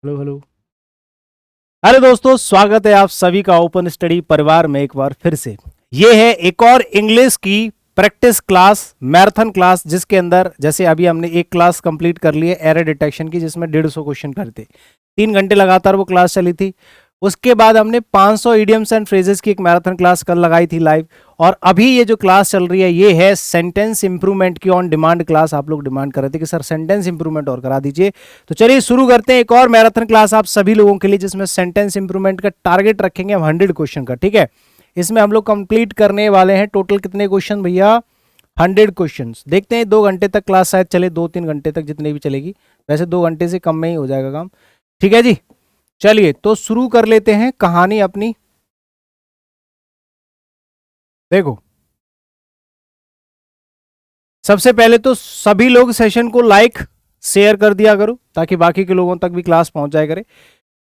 Hello hello. Hello दोस्तों, स्वागत है आप सभी का ओपन स्टडी परिवार में एक बार फिर से। ये है एक और इंग्लिश की प्रैक्टिस क्लास, मैराथन क्लास, जिसके अंदर जैसे अभी हमने एक क्लास कंप्लीट कर ली है एरर डिटेक्शन की, जिसमें 150 क्वेश्चन करते 3 घंटे लगातार वो क्लास चली थी। उसके बाद हमने 500 इडियम्स एंड फ्रेजेस की एक मैराथन क्लास कल लगाई थी लाइव। और अभी ये जो क्लास चल रही है ये है सेंटेंस इंप्रूवमेंट की ऑन डिमांड क्लास। आप लोग डिमांड कर रहे थे कि सर सेंटेंस इंप्रूवमेंट और करा दीजिए, तो चलिए शुरू करते हैं एक और मैराथन क्लास आप सभी लोगों के लिए, जिसमें सेंटेंस इंप्रूवमेंट का टारगेट रखेंगे हम 100 क्वेश्चन का। ठीक है, इसमें हम लोग कंप्लीट करने वाले हैं टोटल कितने क्वेश्चन भैया? 100 क्वेश्चन। देखते हैं 2 घंटे तक क्लास शायद चले, 2-3 घंटे तक जितनी भी चलेगी। वैसे 2 घंटे से कम में ही हो जाएगा काम। ठीक है जी, चलिए तो शुरू कर लेते हैं कहानी अपनी। देखो, सबसे पहले तो सभी लोग सेशन को लाइक शेयर कर दिया करो ताकि बाकी के लोगों तक भी क्लास पहुंच जाए करे।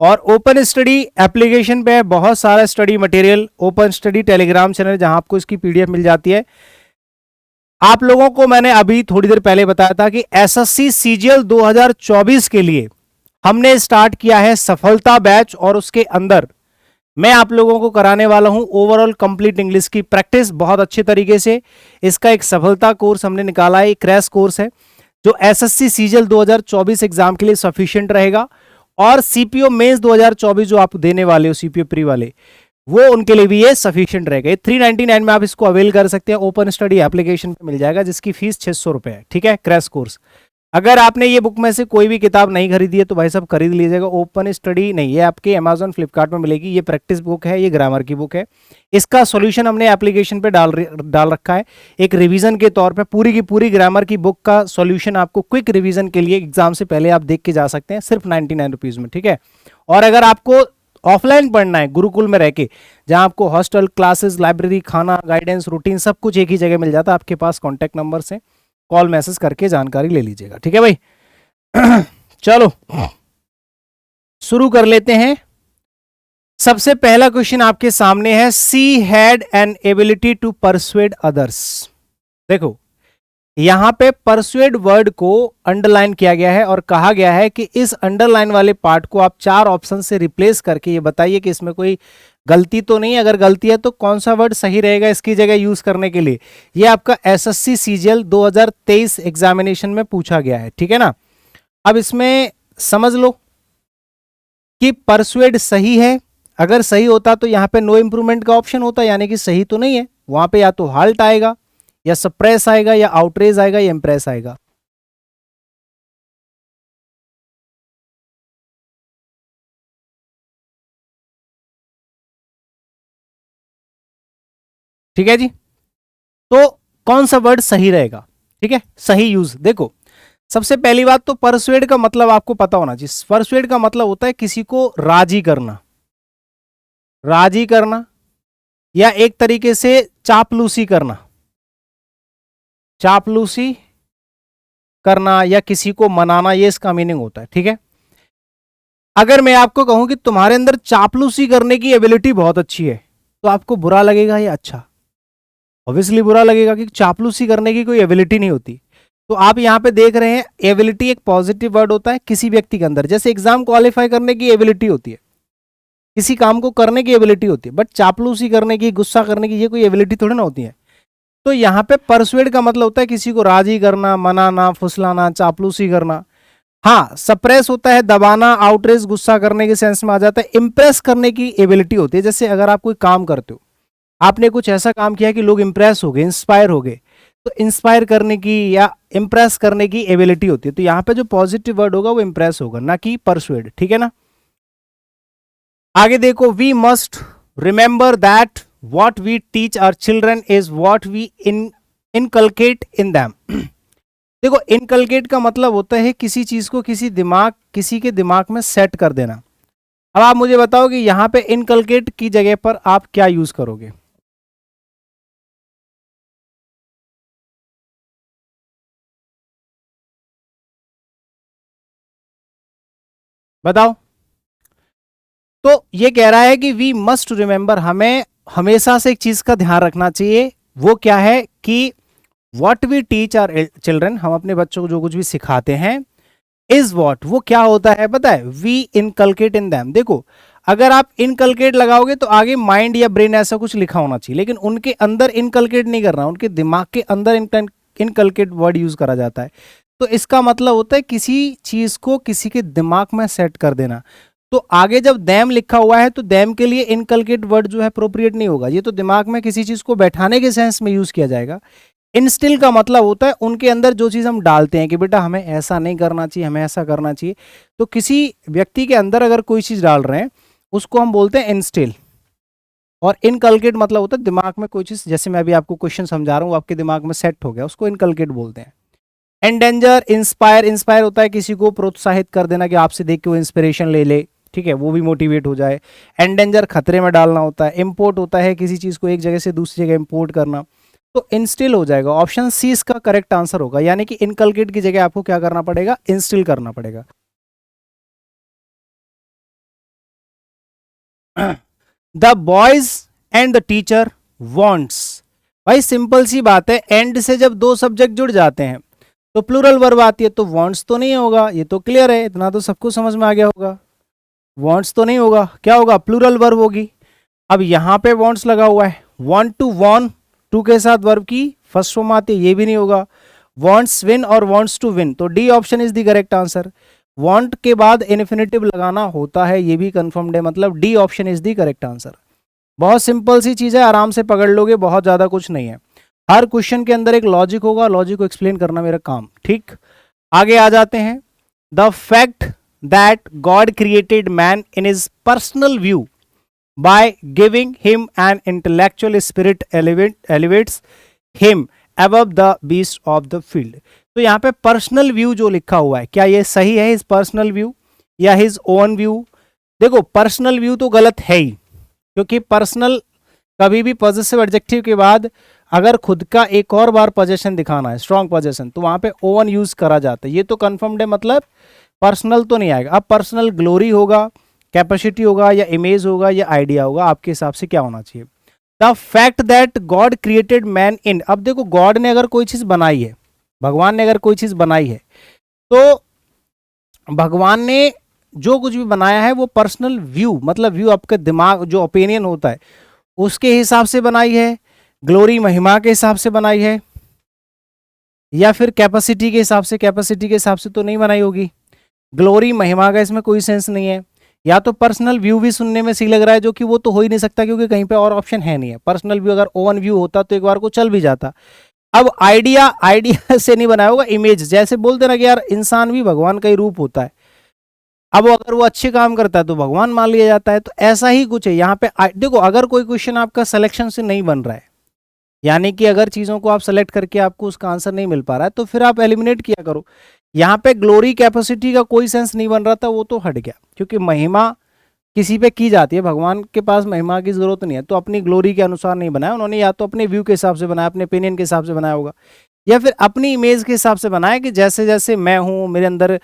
और ओपन स्टडी एप्लीकेशन पे बहुत सारा study material, open study Telegram channel जहां आपको इसकी पीडीएफ मिल जाती है। आप लोगों को मैंने अभी थोड़ी देर पहले बताया था कि एसएससी सीजीएल 2024 के लिए हमने स्टार्ट किया है सफलता बैच, और उसके अंदर मैं आप लोगों को कराने वाला हूं ओवरऑल कंप्लीट इंग्लिश की प्रैक्टिस बहुत अच्छे तरीके से। इसका एक सफलता कोर्स हमने निकाला है, एक क्रैश कोर्स है जो एसएससी सीजीएल 2024 एग्जाम के लिए सफिशिएंट रहेगा। और सीपीओ मेंस 2024 जो आप देने वाले हो, सीपीओ प्री वाले, वो उनके लिए भी ये सफिशिएंट रहेगा। 399 में आप इसको अवेल कर सकते हैं, ओपन स्टडी एप्लीकेशन पे मिल जाएगा, जिसकी फीस 600 रुपए है। ठीक है, क्रैश कोर्स। अगर आपने ये बुक में से कोई भी किताब नहीं खरीदी है तो भाई साहब खरीद लीजिएगा। ओपन स्टडी नहीं, ये आपके अमेजॉन फ्लिपकार्ट में मिलेगी। ये प्रैक्टिस बुक है, ये ग्रामर की बुक है। इसका सॉल्यूशन हमने एप्लीकेशन पे डाल रखा है एक रिवीजन के तौर पे। पूरी की पूरी ग्रामर की बुक का सॉल्यूशन आपको क्विक रिवीजन के लिए एग्जाम से पहले आप देख के जा सकते हैं, सिर्फ 99 रुपीज में। ठीक है, और अगर आपको ऑफलाइन पढ़ना है गुरुकुल में रह के, जहां आपको हॉस्टल, क्लासेस, लाइब्रेरी, खाना, गाइडेंस, रूटीन सब कुछ एक ही जगह मिल जाता है आपके पास, कॉन्टैक्ट नंबर से कॉल मैसेज करके जानकारी ले लीजिएगा। ठीक है भाई। चलो शुरू कर लेते हैं। सबसे पहला क्वेश्चन आपके सामने है, she had an ability to persuade others. देखो, यहां पे परसुएड वर्ड को अंडरलाइन किया गया है और कहा गया है कि इस अंडरलाइन वाले पार्ट को आप 4 ऑप्शन से रिप्लेस करके ये बताइए कि इसमें कोई गलती तो नहीं, अगर गलती है तो कौन सा वर्ड सही रहेगा इसकी जगह यूज करने के लिए। ये आपका एसएससी सीजीएल 2023 एग्जामिनेशन में पूछा गया है। ठीक है ना, अब इसमें समझ लो कि परसुएड सही है। अगर सही होता तो यहां पे नो इंप्रूवमेंट का ऑप्शन होता, यानी कि सही तो नहीं है। वहां पे या तो हाल्ट आएगा, या सप्रेस आएगा, या आउटरेज आएगा, या इंप्रेस आएगा। ठीक है जी, तो कौन सा वर्ड सही रहेगा? ठीक है, सही यूज। देखो, सबसे पहली बात तो परसुएड का मतलब आपको पता होना चाहिए। परसुएड का मतलब होता है किसी को राजी करना, राजी करना, या एक तरीके से चापलूसी करना, चापलूसी करना, या किसी को मनाना, ये इसका मीनिंग होता है। ठीक है, अगर मैं आपको कहूं कि तुम्हारे अंदर चापलूसी करने की एबिलिटी बहुत अच्छी है, तो आपको बुरा लगेगा या अच्छा? ऑब्वियसली बुरा लगेगा कि चापलूसी करने की कोई एबिलिटी नहीं होती। तो आप यहां पे देख रहे हैं, एबिलिटी एक पॉजिटिव वर्ड होता है किसी व्यक्ति के अंदर। जैसे एग्जाम क्वालिफाई करने की एबिलिटी होती है, किसी काम को करने की एबिलिटी होती है, बट चापलूसी करने की, गुस्सा करने की, ये कोई एबिलिटी थोड़ी ना होती है। तो यहाँ पे परसुएड का मतलब होता है किसी को राजी करना, मनाना, फुसलाना, चापलूसी करना। हाँ, सप्रेस होता है दबाना, आउटरेज गुस्सा करने के सेंस में आ जाता है। इंप्रेस करने की एबिलिटी होती है, जैसे अगर आप कोई काम करते हो, आपने कुछ ऐसा काम किया कि लोग इंप्रेस हो गए, इंस्पायर हो गए, तो इंस्पायर करने की या इंप्रेस करने की एबिलिटी होती है। तो यहाँ पे जो पॉजिटिव वर्ड होगा वो इंप्रेस होगा, ना कि परसुएड। ठीक है ना, आगे देखो, we must remember that what we teach our children is what we inculcate in them। देखो, इनकलकेट का मतलब होता है किसी चीज को किसी के दिमाग में सेट कर देना। अब आप मुझे बताओ कि यहां पे इनकलकेट की जगह पर आप क्या यूज करोगे? बताओ। तो ये कह रहा है कि वी मस्ट रिमेंबर, हमें हमेशा से एक चीज का ध्यान रखना चाहिए। वो क्या है कि what we teach our children, हम अपने बच्चों को जो कुछ भी सिखाते हैं, इज वॉट, वो क्या होता है पता है, वी इनकलकेट इन दैम। देखो अगर आप इनकलकेट लगाओगे तो आगे माइंड या ब्रेन ऐसा कुछ लिखा होना चाहिए, लेकिन उनके अंदर इनकलकेट नहीं करना, उनके दिमाग के अंदर इनकलकेट वर्ड यूज करा जाता है। तो इसका मतलब होता है किसी चीज को किसी के दिमाग में सेट कर देना। तो आगे जब दैम लिखा हुआ है तो दैम के लिए इनकलकेट वर्ड जो है अप्रोप्रिएट नहीं होगा, ये तो दिमाग में किसी चीज को बैठाने के सेंस में यूज किया जाएगा। इंस्टिल का मतलब होता है उनके अंदर जो चीज हम डालते हैं कि बेटा हमें ऐसा नहीं करना चाहिए, हमें ऐसा करना चाहिए। तो किसी व्यक्ति के अंदर अगर कोई चीज डाल रहे हैं उसको हम बोलते हैं इंस्टिल। और इनकलकेट मतलब होता है दिमाग में कोई चीज, जैसे मैं अभी आपको क्वेश्चन समझा रहा हूँ आपके दिमाग में सेट हो गया, उसको इनकलकेट बोलते हैं। एंडेंजर, इंस्पायर, इंस्पायर होता है किसी को प्रोत्साहित कर देना कि आपसे देख के वो इंस्पिरेशन ले ले, ठीक है, वो भी मोटिवेट हो जाए। एंडेंजर खतरे में डालना होता है। इंपोर्ट होता है किसी चीज को एक जगह से दूसरी जगह इंपोर्ट करना। तो इंस्टिल हो जाएगा, ऑप्शन सी इसका करेक्ट आंसर होगा, यानी कि इनकलकेट की जगह आपको क्या करना पड़ेगा, इंस्टिल करना पड़ेगा। The boys and the teacher wants, भाई सिंपल सी बात है, एंड से जब दो सब्जेक्ट जुड़ जाते हैं तो प्लूरल वर्ब आती है, तो वॉन्ट्स तो नहीं होगा, ये तो क्लियर है, इतना तो सबको समझ में आ गया होगा। वॉन्ट्स तो नहीं होगा, क्या होगा, प्लूरल वर्ब होगी। अब यहां पे वॉन्ट्स लगा हुआ है, वॉन्ट टू वॉन, टू के साथ वर्ब की फर्स्ट फॉर्म आती है, ये भी नहीं होगा। वॉन्ट्स विन और वॉन्ट्स टू विन, तो D option is the correct answer. Want के बाद इन्फिनेटिव लगाना होता है, ये भी कंफर्म्ड है, मतलब D option is the correct answer. बहुत सिंपल सी चीज है, आराम से पकड़ लोगे, बहुत ज्यादा कुछ नहीं है। हर क्वेश्चन के अंदर एक लॉजिक होगा, लॉजिक को एक्सप्लेन करना मेरा काम, ठीक। आगे आ जाते हैं। The fact that God created man in his personal view by giving him an intellectual spirit elevates him above the beast of the field. तो यहाँ पे पर्सनल व्यू जो लिखा हुआ है, क्या ये सही है, हिज पर्सनल व्यू या हिज ओन व्यू? देखो पर्सनल व्यू तो गलत है ही, क्योंकि पर्सनल कभी भी पॉजिटिव एडजेक्टिव के बाद अगर खुद का एक और बार पोजेशन दिखाना है, स्ट्रॉन्ग पोजेशन, तो वहां पे ओन यूज करा जाता है, ये तो कंफर्म्ड है, मतलब पर्सनल तो नहीं आएगा। अब पर्सनल ग्लोरी होगा, कैपेसिटी होगा, या इमेज होगा, या आइडिया होगा, आपके हिसाब से क्या होना चाहिए? The fact that God created man in, अब देखो गॉड ने अगर कोई चीज बनाई है, भगवान ने अगर कोई चीज बनाई है, तो भगवान ने जो कुछ भी बनाया है वो पर्सनल व्यू, मतलब व्यू आपके दिमाग जो ओपिनियन होता है उसके हिसाब से बनाई है, ग्लोरी महिमा के हिसाब से बनाई है, या फिर कैपेसिटी के हिसाब से? कैपेसिटी के हिसाब से तो नहीं बनाई होगी, ग्लोरी महिमा का इसमें कोई सेंस नहीं है। या तो पर्सनल व्यू भी सुनने में सही लग रहा है, जो कि वो तो हो ही नहीं सकता क्योंकि कहीं पे और ऑप्शन है नहीं है। पर्सनल व्यू अगर ओवन व्यू होता तो एक बार को चल भी जाता। अब आइडिया, आइडिया से नहीं बनाया होगा, इमेज, जैसे बोलते ना कि यार इंसान भी भगवान का ही रूप होता है, अब अगर वो अच्छे काम करता है तो भगवान मान लिया जाता है, तो ऐसा ही कुछ है यहाँ पे। देखो अगर कोई क्वेश्चन आपका सिलेक्शन से नहीं बन रहा है, यानी कि अगर चीजों को आप सेलेक्ट करके आपको उसका आंसर नहीं मिल पा रहा है, तो फिर आप एलिमिनेट किया करो। यहाँ पे ग्लोरी कैपेसिटी का कोई सेंस नहीं बन रहा था, वो तो हट गया, क्योंकि महिमा किसी पे की जाती है, भगवान के पास महिमा की जरूरत नहीं है, तो अपनी ग्लोरी के अनुसार नहीं बनाया उन्होंने, या तो अपने व्यू के हिसाब से बनाया, अपने ओपिनियन के हिसाब से बनाया होगा, या फिर अपनी इमेज के हिसाब से बनाया कि जैसे जैसे मैं हूं मेरे अंदर,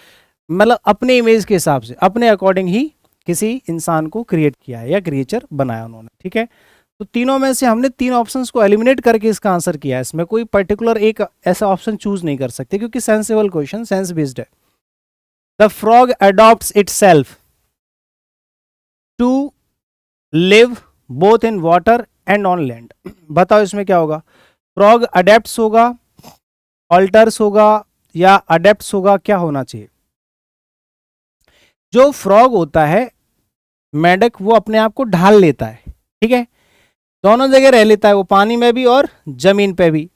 मतलब अपने इमेज के हिसाब से, अपने अकॉर्डिंग ही किसी इंसान को क्रिएट किया है या क्रिएचर बनाया उन्होंने, ठीक है। तो तीनों में से हमने तीन ऑप्शंस को एलिमिनेट करके इसका आंसर किया है, इसमें कोई पर्टिकुलर एक ऐसा ऑप्शन चूज नहीं कर सकते, क्योंकि सेंसिबल क्वेश्चन, सेंस बेस्ड है। The frog adopts itself to live both in water and on land. बताओ इसमें क्या होगा? फ्रॉग अडेप्ट्स होगा, ऑल्टर्स होगा, या अडेप्ट्स होगा, क्या होना चाहिए? जो फ्रॉग होता है, मेढक, वो अपने आप को ढाल लेता है, ठीक है, दोनों जगह रह लेता है, वो पानी में भी और जमीन पे भी,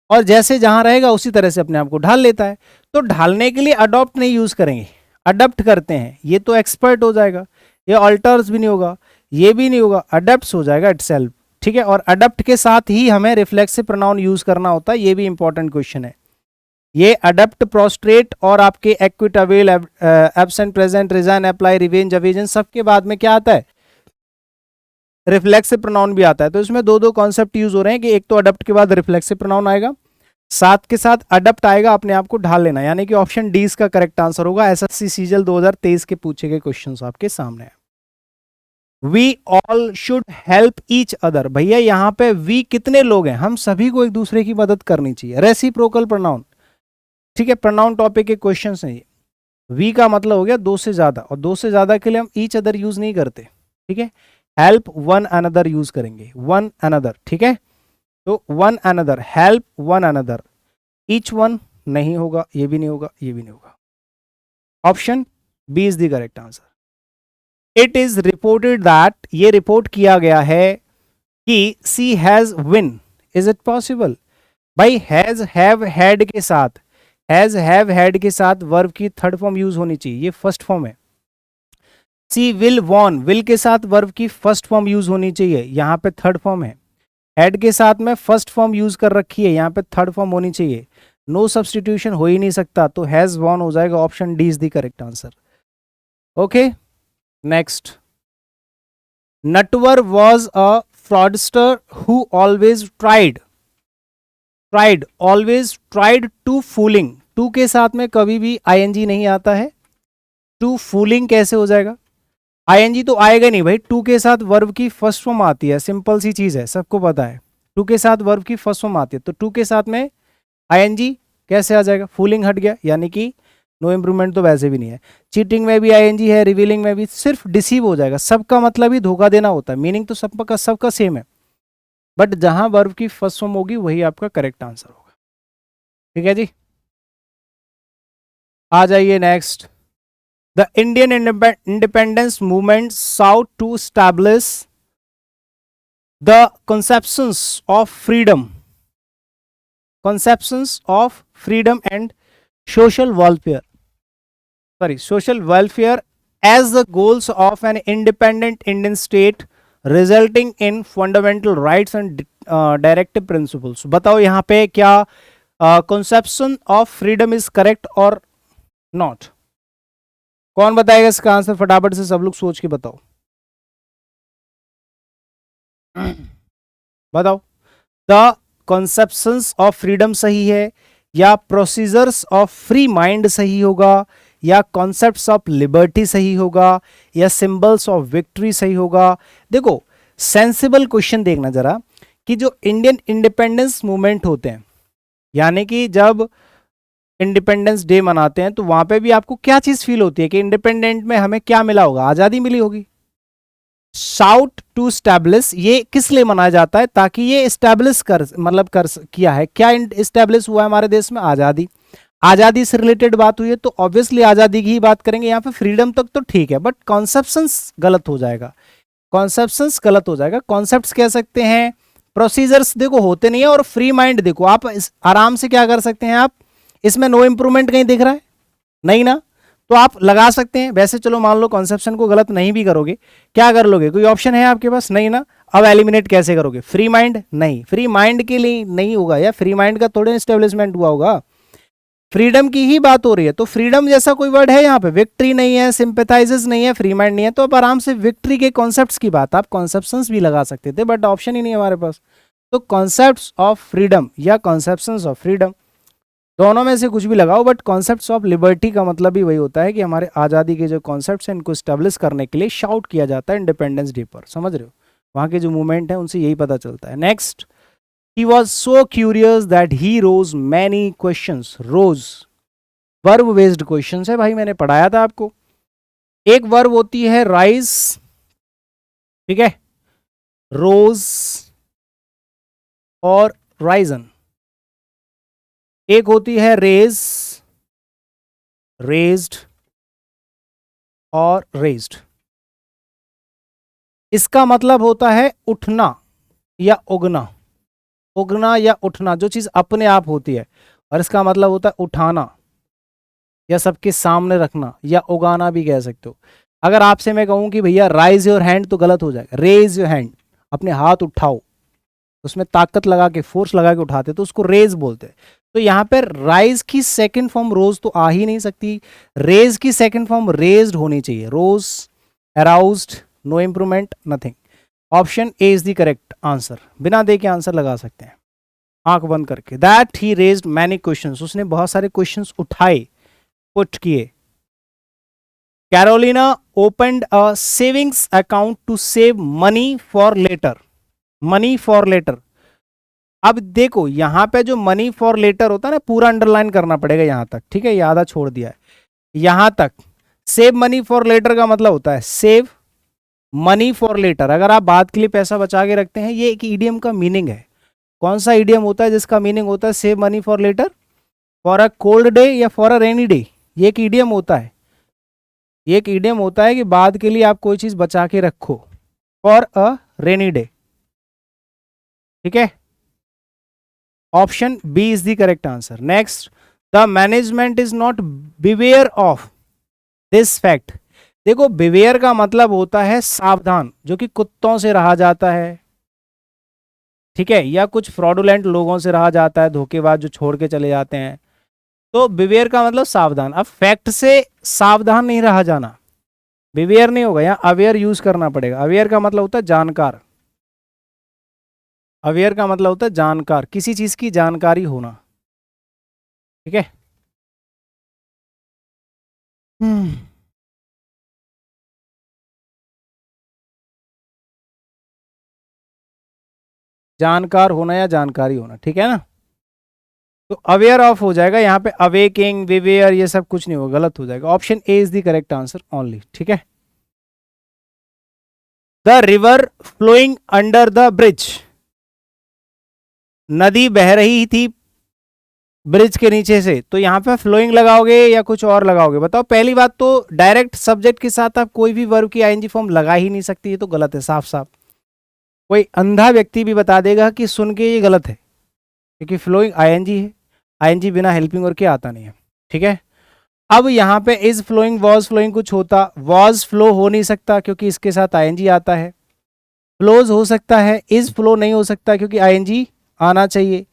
और जैसे जहां रहेगा उसी तरह से अपने आप को ढाल लेता है। तो ढालने के लिए अडॉप्ट नहीं यूज करेंगे, अडप्ट करते हैं, ये तो एक्सपर्ट हो जाएगा। ये अल्टर्स भी नहीं होगा, ये भी नहीं होगा, अडप्ट हो जाएगा इटसेल्फ, ठीक है। और अडप्ट के साथ ही हमें रिफ्लेक्सिव प्रोनाउन यूज करना होता है, ये भी इंपॉर्टेंट क्वेश्चन है। ये अडप्ट, प्रोस्ट्रेट और आपके acquit, avail, absent, present, resign, apply, revenge, evasion, सबके बाद में क्या आता है? रिफ्लेक्सिव प्रोनाउन भी आता है। तो इसमें दो दो कॉन्सेप्ट यूज हो रहे हैं कि एक तो अडप्ट के बाद रिफ्लेक्सिव प्रोनाउन आएगा, साथ के साथ अडप्ट आएगा, अपने आप को ढाल लेना, यानी कि ऑप्शन डी इसका करेक्ट आंसर होगा। एसएससी सीजीएल 2023 के पूछे गए क्वेश्चंस आपके सामने है। We all should help each other, भैया यहाँ पे वी कितने लोग हैं? हम सभी को एक दूसरे की मदद करनी चाहिए। रेसिप्रोकल प्रोनाउन, ठीक है, प्रोनाउन टॉपिक के क्वेश्चन हैं ये। वी का मतलब हो गया दो से ज्यादा, और दो से ज्यादा के लिए हम ईच अदर यूज नहीं करते, ठीक है, हेल्प वन अनदर यूज करेंगे, वन अनदर, ठीक है। तो one another, help one another, each one नहीं होगा, ये भी नहीं होगा, ये भी नहीं होगा। Option B is the correct answer. It is reported that, ये रिपोर्ट किया गया है कि she has win, is it possible? भाई हैज हैव हैड के साथ, हैज हैव हैड के साथ वर्ब की थर्ड फॉर्म यूज होनी चाहिए, ये फर्स्ट फॉर्म है। सी विल वॉन, विल के साथ वर्ब की फर्स्ट फॉर्म यूज होनी चाहिए, यहां पे थर्ड फॉर्म है। हैड के साथ में फर्स्ट फॉर्म यूज कर रखी है, यहां पे थर्ड फॉर्म होनी चाहिए। नो सब्सटीट्यूशन हो ही नहीं सकता, तो हैज वॉन हो जाएगा, option D is the correct answer. Okay, next. Natwar was a fraudster who always tried, tried, always tried to fooling, to के साथ में कभी भी आईएनजी नहीं आता है, टू फूलिंग कैसे हो जाएगा? आईएनजी तो आएगा नहीं भाई, टू के साथ वर्ब की फर्स्ट फॉर्म आती है, सिंपल सी चीज है, सबको पता है, टू के साथ वर्ब की फर्स्ट फॉर्म आती है, तो टू के साथ में आईएनजी कैसे आ जाएगा? फूलिंग हट गया, यानी कि नो इंप्रूवमेंट तो वैसे भी नहीं है। चीटिंग में भी आईएनजी है, रिवीलिंग में भी, सिर्फ डिसीव हो जाएगा, सबका मतलब ही धोखा देना होता है, मीनिंग तो सबका सेम है, बट जहां वर्ब की फर्स्ट फॉर्म होगी वही आपका करेक्ट आंसर होगा। ठीक है जी, आ जाइए next. The Indian independence movement sought to establish the conceptions of freedom, conceptions of freedom and social welfare, social welfare as the goals of an independent Indian state resulting in fundamental rights and directive principles। बताओ यहाँ पे क्या conception of freedom is correct और not? कौन बताएगा इसका answer? फटाफट से सब लोग सोच के बताओ, बताओ। द कॉन्सेप्शंस ऑफ फ्रीडम सही है, या प्रोसीजर्स ऑफ फ्री माइंड सही होगा, या कॉन्सेप्ट्स ऑफ लिबर्टी सही होगा, या सिंबल्स ऑफ विक्ट्री सही होगा? देखो सेंसिबल क्वेश्चन देखना जरा, कि जो इंडियन इंडिपेंडेंस मूवमेंट होते हैं, यानी कि जब इंडिपेंडेंस डे मनाते हैं, तो वहां पे भी आपको क्या चीज फील होती है कि इंडिपेंडेंट में हमें क्या मिला होगा? आजादी मिली होगी। शाउट टू स्टैब्लिश, ये किस लिए मनाया जाता है? ताकि ये स्टैब्लिश कर, मतलब कर किया है, क्या स्टैब्लिश हुआ है हमारे देश में? आजादी। आजादी से रिलेटेड बात हुई है तो ऑब्वियसली आजादी की ही बात करेंगे, यहाँ पे फ्रीडम तक तो ठीक है, बट कॉन्सेप्शंस गलत हो जाएगा, कॉन्सेप्शंस गलत हो जाएगा। कॉन्सेप्ट्स कह सकते हैं, प्रोसीजर्स देखो होते नहीं है, और फ्री माइंड देखो आप आराम से क्या कर सकते हैं आप, इसमें नो इंप्रूवमेंट कहीं दिख रहा है? नहीं ना, तो आप लगा सकते हैं। वैसे चलो मान लो कॉन्सेप्शन को गलत नहीं भी करोगे, क्या कर लोगे? कोई ऑप्शन है आपके पास? नहीं ना। अब एलिमिनेट कैसे करोगे? फ्री माइंड नहीं, फ्री माइंड के लिए नहीं होगा, या फ्री माइंड का थोड़े एस्टेब्लिशमेंट हुआ होगा, फ्रीडम की ही बात हो रही है। तो फ्रीडम जैसा कोई वर्ड है यहाँ पे? विक्ट्री नहीं है, सिंपैथाइजेस नहीं है, फ्री माइंड नहीं है, तो अब आराम से विक्ट्री के कॉन्सेप्ट्स की बात, आप कॉन्सेप्शंस भी लगा सकते थे, बट ऑप्शन ही नहीं है हमारे पास। तो कॉन्सेप्ट्स ऑफ फ्रीडम या कॉन्सेप्शंस ऑफ फ्रीडम, दोनों में से कुछ भी लगाओ, बट कॉन्सेप्ट्स ऑफ लिबर्टी का मतलब भी वही होता है कि हमारे आज़ादी के जो कॉन्सेप्ट्स हैं इनको स्टैब्लिश करने के लिए शाउट किया जाता है इंडिपेंडेंस डे पर। समझ रहे हो? वहाँ के जो मूवमेंट है उनसे यही पता चलता है। Next, he was so curious that he rose many questions. Rose verb based questions है भाई, मैंने पढ़ाया था आपको। एक वर्ब होती है राइज, ठीक है, रोज और राइजन। एक होती है रेज, रेज्ड और रेज्ड। इसका मतलब होता है उठना या उगना, उगना या उठना, जो चीज अपने आप होती है, और इसका मतलब होता है उठाना या सबके सामने रखना, या उगाना भी कह सकते हो। अगर आपसे मैं कहूं कि भैया राइज योर हैंड, तो गलत हो जाएगा। रेज योर हैंड, अपने हाथ उठाओ, उसमें ताकत लगा के, फोर्स लगा के उठाते, तो उसको रेज बोलते हैं। तो यहाँ पर राइज की सेकंड फॉर्म रोज तो आ ही नहीं सकती, रेज की सेकंड फॉर्म रेज्ड होनी चाहिए। Rose, aroused, no improvement, nothing. Option A is the correct answer. बिना दे के आंसर लगा सकते हैं आंख बंद करके। That he raised many questions, उसने बहुत सारे क्वेश्चंस उठाए, पुट किए। Carolina opened a savings account to save money for later, money for later. अब देखो यहां पे जो मनी फॉर लेटर होता है ना, पूरा अंडरलाइन करना पड़ेगा यहां तक, ठीक है, ये आधा छोड़ दिया है। यहां तक सेव मनी फॉर लेटर का मतलब होता है सेव मनी फॉर लेटर, अगर आप बाद के लिए पैसा बचा के रखते हैं, ये एक ईडियम का मीनिंग है। कौन सा ईडियम होता है जिसका मीनिंग होता है save money for later? For a cold day या फॉर अ रेनी डे, ये एक ईडियम होता है। ये एक ईडियम होता है कि बाद के लिए आप कोई चीज बचा के रखो, फॉर अ रेनी डे। ठीक है, option B is the correct answer. Next, the management is not beware of this fact. देखो, बिवेयर का मतलब होता है सावधान, जो कि कुत्तों से रहा जाता है, ठीक है, या कुछ फ्रॉडुलेंट लोगों से रहा जाता है, धोखेबाज जो छोड़ के चले जाते हैं। तो बिवेयर का मतलब सावधान। अब फैक्ट से सावधान नहीं रहा जाना, बिवेयर नहीं होगा, यहाँ अवेयर यूज करना पड़ेगा। अवेयर का मतलब होता है जानकार, अवेयर का मतलब होता है जानकार, किसी चीज की जानकारी होना। ठीक है, जानकार होना या जानकारी होना, ठीक है ना। तो अवेयर ऑफ हो जाएगा यहाँ पे, अवेकिंग, विवेयर, ये सब कुछ नहीं होगा, गलत हो जाएगा। Option A is the correct answer only. ठीक है, the river flowing under the bridge, नदी बह रही थी ब्रिज के नीचे से, तो यहाँ पे फ्लोइंग लगाओगे या कुछ और लगाओगे? बताओ। पहली बात तो डायरेक्ट सब्जेक्ट के साथ आप कोई भी वर्ब की आईएनजी फॉर्म लगा ही नहीं सकती, ये तो गलत है साफ साफ। कोई अंधा व्यक्ति भी बता देगा कि सुन के ये गलत है, क्योंकि फ्लोइंग आईएनजी है, आईएनजी बिना हेल्पिंग वर्ब के आता नहीं है। ठीक है, अब यहाँ पे इज फ्लोइंग, वॉज फ्लोइंग कुछ होता, वॉज फ्लो हो नहीं सकता क्योंकि इसके साथ आईएनजी आता है। फ्लोज हो सकता है, इज फ्लो नहीं हो सकता क्योंकि आईएनजी आना चाहिए।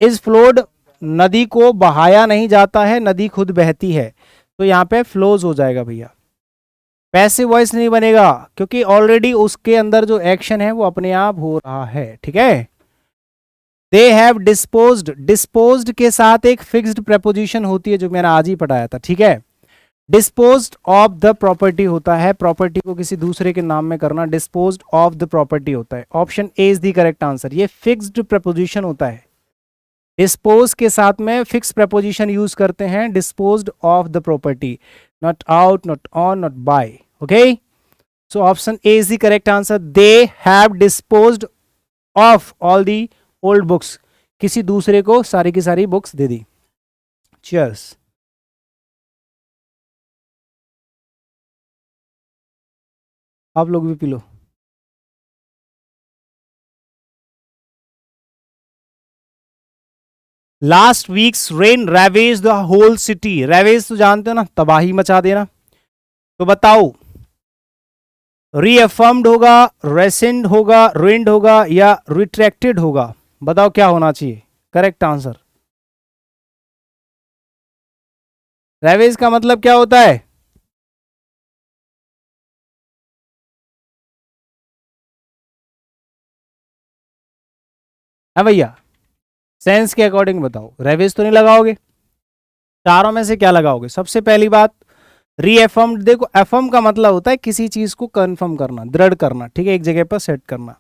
इज फ्लोड, नदी को बहाया नहीं जाता है, नदी खुद बहती है, तो यहाँ पे फ्लोज हो जाएगा भैया। पैसिव वॉइस नहीं बनेगा क्योंकि ऑलरेडी उसके अंदर जो एक्शन है वो अपने आप हो रहा है। ठीक है, दे हैव डिस्पोज्ड, डिस्पोज्ड के साथ एक फिक्स्ड प्रेपोजिशन होती है जो मैंने आज ही पढ़ाया था। ठीक है, डिस्पोज्ड ऑफ द प्रॉपर्टी होता है, प्रॉपर्टी को किसी दूसरे के नाम में करना, डिस्पोज्ड ऑफ द प्रॉपर्टी होता है। Option A is the correct answer. ये फिक्स्ड प्रेपोजिशन होता है, डिस्पोज के साथ में फिक्स प्रपोजिशन यूज करते हैं, disposed of the property, not out, not on, not by. Okay, so option A is the correct answer. They have disposed of all the old books, किसी दूसरे को सारी की सारी बुक्स दे दी। चीयर्स। आप लोग भी पी लो। Last week's rain ravages the whole city, ravages तो जानते हो ना, तबाही मचा देना। तो बताओ, रीअफर्म्ड होगा, रेसेंड होगा, रुइंड होगा या रिट्रैक्टेड होगा? बताओ क्या होना चाहिए करेक्ट आंसर। रेवेज का मतलब क्या होता है? है भैया, सेंस के अकॉर्डिंग बताओ, रेवेज तो नहीं लगाओगे, चारों में से क्या लगाओगे? सबसे पहली बात, रीअफर्म्ड। देखो, एफर्म का मतलब होता है किसी चीज को कंफर्म करना, दृढ़ करना, ठीक है, एक जगह पर सेट करना।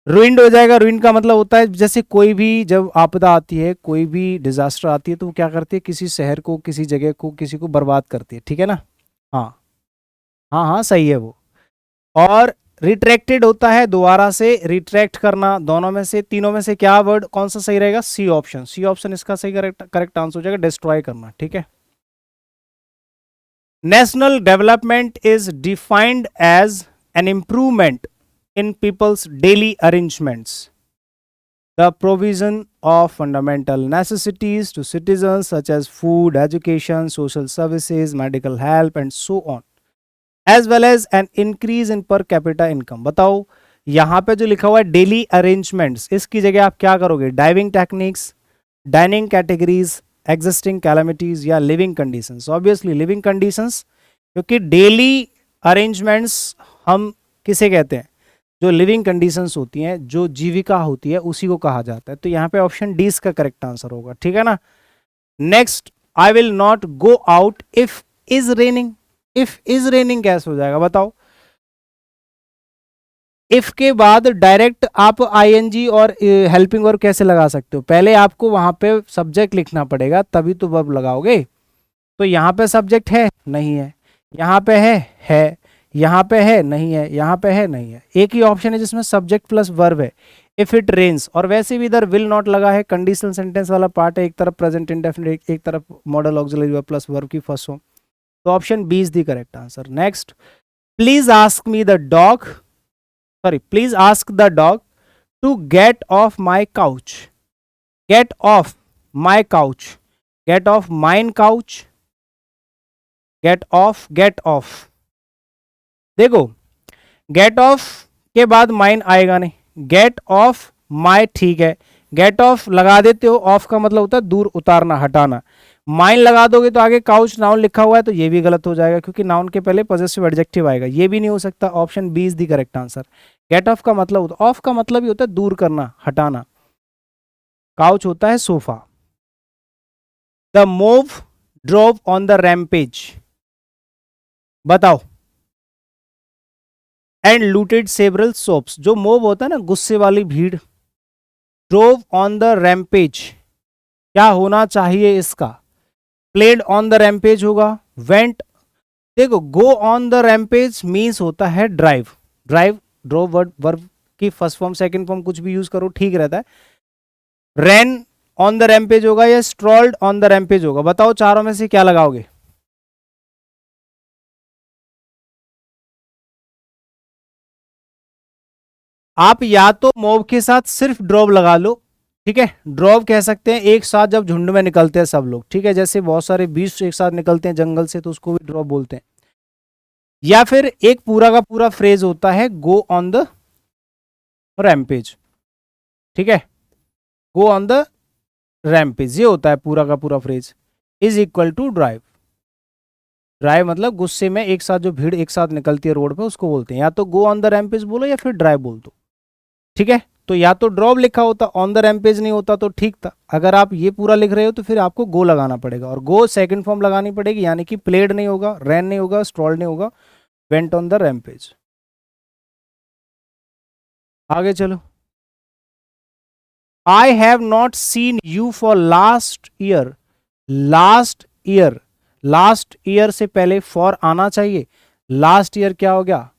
रुइंड हो जाएगा, रुइंड का मतलब होता है जैसे कोई भी जब आपदा आती है, कोई भी डिजास्टर आती है, तो वो क्या करती है, किसी शहर को, किसी जगह को, किसी को बर्बाद करती है। ठीक है ना, हाँ हाँ हाँ सही है वो। और रिट्रैक्टेड होता है दोबारा से रिट्रैक्ट करना। दोनों में से, तीनों में से क्या वर्ड, कौन सा सही रहेगा? सी ऑप्शन, सी ऑप्शन इसका सही करेक्ट आंसर हो जाएगा, डिस्ट्रॉय करना। ठीक है, national development is defined as an improvement in people's daily arrangements, the provision of fundamental necessities to citizens such as food, education, social services, medical help and so on, as well as an increase in per capita income। बताओ, यहाँ पे जो लिखा हुआ है daily arrangements, इसकी जगह आप क्या करोगे? Diving techniques, dining categories, existing calamities या living conditions? Obviously living conditions, क्योंकि डेली अरेंजमेंट्स हम किसे कहते हैं? जो लिविंग कंडीशंस होती हैं, जो जीविका होती है, उसी को कहा जाता है। तो यहाँ पे ऑप्शन डी इसका करेक्ट आंसर होगा। ठीक है ना। Next, I will not go out if is raining. If is raining कैसे हो जाएगा बताओ? इफ के बाद डायरेक्ट आप आईएनजी और हेल्पिंग वर्ब कैसे लगा सकते हो? पहले आपको वहां पे सब्जेक्ट लिखना पड़ेगा, तभी तो वर्ब लगाओगे। तो यहाँ पे सब्जेक्ट है नहीं है, यहाँ पे है, यहाँ पे है नहीं है, यहाँ पे है नहीं है। एक ही ऑप्शन है जिसमें सब्जेक्ट प्लस वर्ब है, इफ इट रेन्स। और वैसे भी इधर विल नॉट लगा है, कंडीशनल सेंटेंस वाला पार्ट है, एक तरफ प्रेजेंट इंडेफिनिट, एक तरफ modal auxiliary verb plus verb की फर्स्ट फॉर्म। तो option B is the correct answer. Next, please ask me the dog, sorry, please ask the dog to get off my couch. Get off my couch, get off mine couch, get off, get off. देखो get off के बाद mine आएगा नहीं, gate off माई ठीक है, gate of लगा देते हो, ऑफ का मतलब होता है दूर, उतारना, हटाना। माइन लगा दोगे तो आगे काउच नाउन लिखा हुआ है तो ये भी गलत हो जाएगा, क्योंकि नाउन के पहले पॉजेसिव एडजेक्टिव आएगा, ये भी नहीं हो सकता। Option B is the correct answer. Get off का मतलब होता, ऑफ का मतलब ही होता है दूर करना, हटाना। काउच होता है sofa. The move drove on the rampage, बताओ। एंड लूटेड सेवरल सोप्स, जो मोब होता है ना, गुस्से वाली भीड़। ड्रोव ऑन द रैम्पेज, क्या होना चाहिए इसका? प्लेड ऑन द रैम्पेज होगा, वेंट। देखो go on the rampage means होता है drive, drive, drove word verb की फर्स्ट फॉर्म सेकंड फॉर्म कुछ भी यूज करो ठीक रहता है। रैन ऑन द रैम्पेज होगा या स्ट्रॉल्ड ऑन द रैम्पेज होगा? बताओ चारों में से क्या लगाओगे? आप या तो मोब के साथ सिर्फ ड्रॉव लगा लो, ठीक है, ड्रॉव कह सकते हैं एक साथ जब झुंड में निकलते हैं सब लोग, ठीक है, जैसे बहुत सारे बीस्ट एक साथ निकलते हैं जंगल से तो उसको भी ड्रॉव बोलते हैं। या फिर एक पूरा का पूरा फ्रेज होता है गो ऑन द रैम्पेज, ठीक है, गो ऑन द रैम्पेज, ये होता है पूरा का पूरा phrase, is equal to drive. Drive मतलब गुस्से में एक साथ जो भीड़ एक साथ निकलती है रोड पे उसको बोलते हैं। या तो गो ऑन द रैम्पेज बोलो या फिर ड्राइव बोल दो, ठीक है। तो या तो ड्रॉप लिखा होता, ऑन द रैम्पेज नहीं होता तो ठीक था। अगर आप ये पूरा लिख रहे हो तो फिर आपको गो लगाना पड़ेगा, और गो सेकंड फॉर्म लगानी पड़ेगी, यानी कि प्लेड नहीं होगा, रैन नहीं होगा, स्ट्रॉल नहीं होगा, वेंट ऑन द रैम्पेज। आगे चलो। I have not seen you for last year. Last year, last year से पहले फॉर आना चाहिए। लास्ट ईयर क्या हो गया?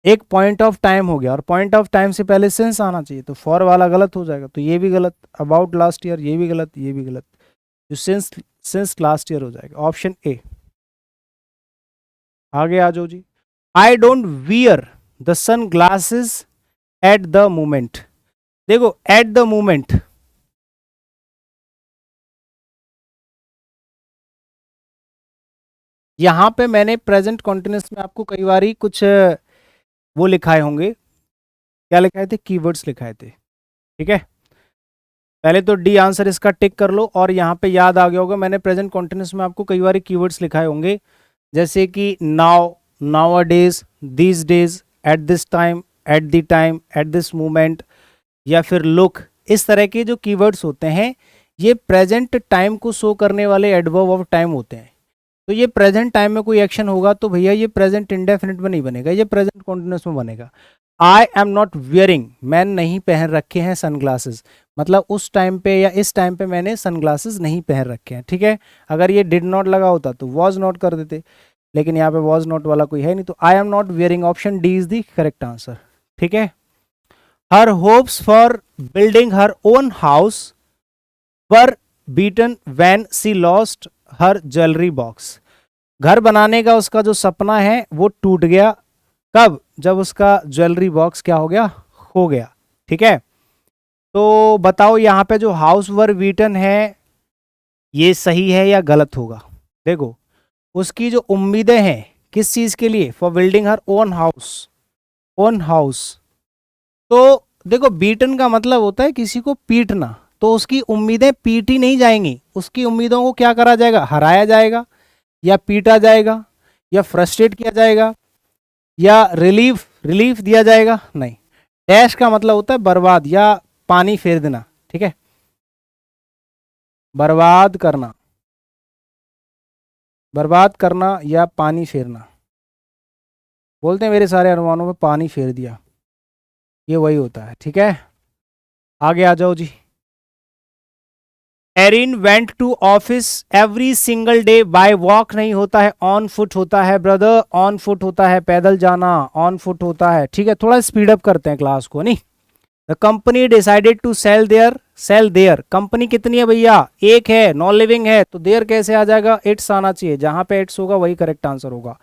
एक पॉइंट ऑफ टाइम हो गया, और पॉइंट ऑफ टाइम से पहले सिंस आना चाहिए, तो फॉर वाला गलत हो जाएगा, तो ये भी गलत। अबाउट लास्ट ईयर ये भी गलत, ये भी गलत, जो सिंस लास्ट ईयर हो जाएगा, ऑप्शन ए। आगे आ जाओ जी। I don't wear the sunglasses at the moment. देखो एट द मोमेंट, यहां पे मैंने प्रेजेंट कॉन्टिन्यूस में आपको कई बार कुछ वो लिखाए होंगे, क्या लिखाए थे, कीवर्ड्स लिखाए थे, ठीक है। पहले तो डी आंसर इसका टिक कर लो, और यहाँ पे याद आ गया होगा मैंने प्रेजेंट कॉन्टिन्यूस में आपको कई बार कीवर्ड्स लिखाए होंगे, जैसे कि now, now a days, these days, at this time, at the time, at this moment, या फिर लुक। इस तरह के जो कीवर्ड्स होते हैं ये प्रेजेंट टाइम को शो करने वाले एडवर्ब ऑफ टाइम होते हैं। तो ये प्रेजेंट टाइम में कोई एक्शन होगा तो भैया ये प्रेजेंट इंडेफिनिट में नहीं बनेगा, ये प्रेजेंट कॉन्टिन्यूस में बनेगा। आई एम नॉट वियरिंग, मैंने नहीं पहन रखे हैं सनग्लासेस, मतलब उस टाइम पे या इस टाइम पे मैंने सनग्लासेस नहीं पहन रखे हैं, ठीक है। अगर ये डिड नॉट लगा होता तो वॉज नॉट कर देते, लेकिन यहाँ पे वॉज नॉट वाला कोई है नहीं, तो I am not wearing, option D is the correct answer, ठीक है। Her hopes for building her own house were beaten when she lost her jewellery box. घर बनाने का उसका जो सपना है वो टूट गया, कब? जब उसका ज्वेलरी बॉक्स क्या हो गया, खो गया, ठीक है। तो बताओ यहाँ पे जो हाउस वर बीटन है ये सही है या गलत होगा? देखो उसकी जो उम्मीदें हैं किस चीज के लिए, for building her own house, own house. तो देखो बीटन का मतलब होता है किसी को पीटना, तो उसकी उम्मीदें पीटी नहीं जाएंगी, उसकी उम्मीदों को क्या करा जाएगा, हराया जाएगा, या पीटा जाएगा, या फ्रस्ट्रेट किया जाएगा, या रिलीफ रिलीफ दिया जाएगा, नहीं। डैश का मतलब होता है बर्बाद या पानी फेर देना, ठीक है, बर्बाद करना, बर्बाद करना या पानी फेरना, बोलते हैं मेरे सारे अनुमानों में पानी फेर दिया, ये वही होता है, ठीक है। आगे आ जाओ जी। Erin went to office every single day, by walk नहीं होता है, ऑन फुट होता है ब्रदर, ऑन फुट होता है, पैदल जाना, ऑन फुट होता है। ठीक है, थोड़ा स्पीड अप करते हैं क्लास को, नहीं। The company decided to sell their, company कितनी है भैया, एक है, नॉन लिविंग है, तो देयर कैसे आ जाएगा, इट्स आना चाहिए, जहां पे इट्स होगा वही करेक्ट आंसर होगा।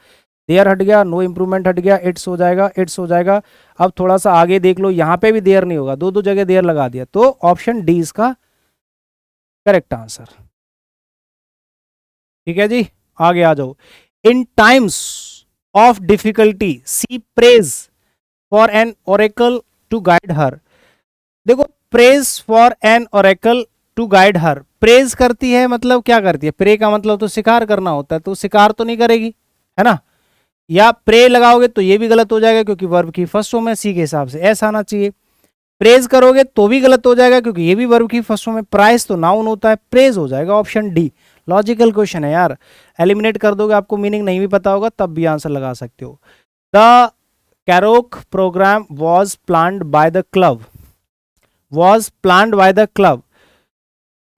देयर हट गया, नो इंप्रूवमेंट हट गया, इट्स हो जाएगा, इट्स हो जाएगा। अब थोड़ा सा आगे देख लो, यहाँ पे भी देयर नहीं होगा, दो दो जगह देयर लगा दिया, तो ऑप्शन डी इसका करेक्ट आंसर। ठीक है जी, आगे आ जाओ। In times of difficulty she prays for an oracle to guide her. देखो, prays for an oracle to guide her, prays करती है मतलब क्या करती है, प्रे का मतलब तो शिकार करना होता है, तो शिकार तो नहीं करेगी, है ना। या प्रे लगाओगे तो ये भी गलत हो जाएगा क्योंकि वर्ब की फर्स्ट फॉर्म है, सी के हिसाब से ऐसा आना चाहिए। प्रेज करोगे तो भी गलत हो जाएगा क्योंकि ये भी वर्ब की फर्स्ट फॉर्म है, प्राइस तो नाउन होता है, प्रेज हो जाएगा ऑप्शन डी। लॉजिकल क्वेश्चन है यार, एलिमिनेट कर दोगे, आपको मीनिंग नहीं भी पता होगा तब भी आंसर लगा सकते हो। The karaoke programme was planned by the club, was planned by the club,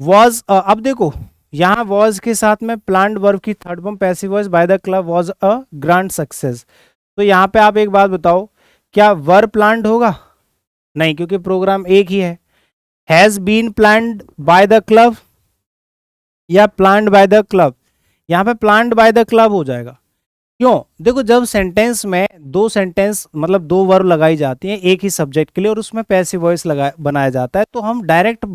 was, अब देखो यहां वॉज के साथ में प्लान्ड वर्ब की third form passive voice, by the club was a grand success. तो यहां पे आप एक बात बताओ, क्या वर्ब प्लान्ड होगा, नहीं, क्योंकि प्रोग्राम एक ही है। Has been planned by the club या प्लान्ड बाय द क्लब, यहां पे प्लान्ड बाय द क्लब हो जाएगा। क्यों, देखो जब सेंटेंस में दो सेंटेंस मतलब दो वर्ब लगाई जाती हैं एक ही सब्जेक्ट के लिए और उसमें पैसिव वॉइस लगा बनाया जाता है, तो हम डायरेक्ट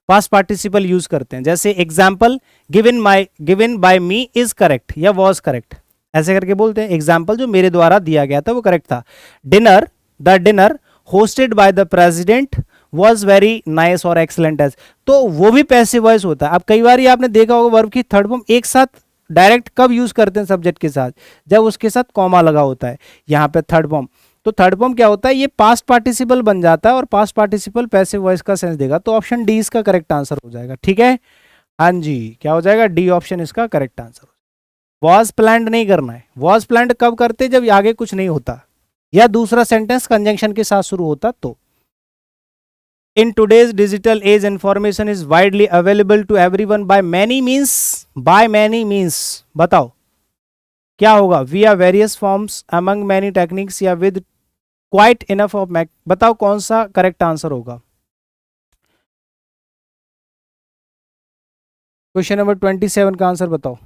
पास्ट पार्टिसिपल यूज करते हैं। जैसे example, given by me is correct या वॉज करेक्ट, ऐसे करके बोलते हैं। एग्जाम्पल जो मेरे द्वारा दिया गया था वो करेक्ट था। Dinner, the dinner hosted by the president was very nice और एक्सलेंट एज, तो वो भी पैसिव वॉइस होता है। अब कई बार आपने देखा होगा वर्ब की थर्ड फॉर्म एक साथ डायरेक्ट कब यूज करते हैं सब्जेक्ट के साथ, जब उसके साथ कॉमा लगा होता है, यहाँ पे थर्ड फॉर्म। तो थर्ड फॉर्म क्या होता है, ये पास्ट पार्टिसिपल बन जाता है और पास्ट पार्टिसिपल पैसिव वॉइस का सेंस देगा, तो ऑप्शन डी इसका करेक्ट आंसर हो जाएगा। ठीक है, हाँ जी, क्या हो जाएगा, डी ऑप्शन इसका करेक्ट आंसर। वॉज प्लान्ड नहीं करना है, वॉज प्लान्ड कब करते, जब आगे कुछ नहीं होता या दूसरा सेंटेंस कंजंक्शन के साथ शुरू होता तो। In today's digital age, information is widely available to everyone by many means. By many means, बताओ क्या होगा, via various forms, among many techniques या with quite enough of बताओ कौन सा करेक्ट आंसर होगा। क्वेश्चन नंबर 27 का आंसर बताओ।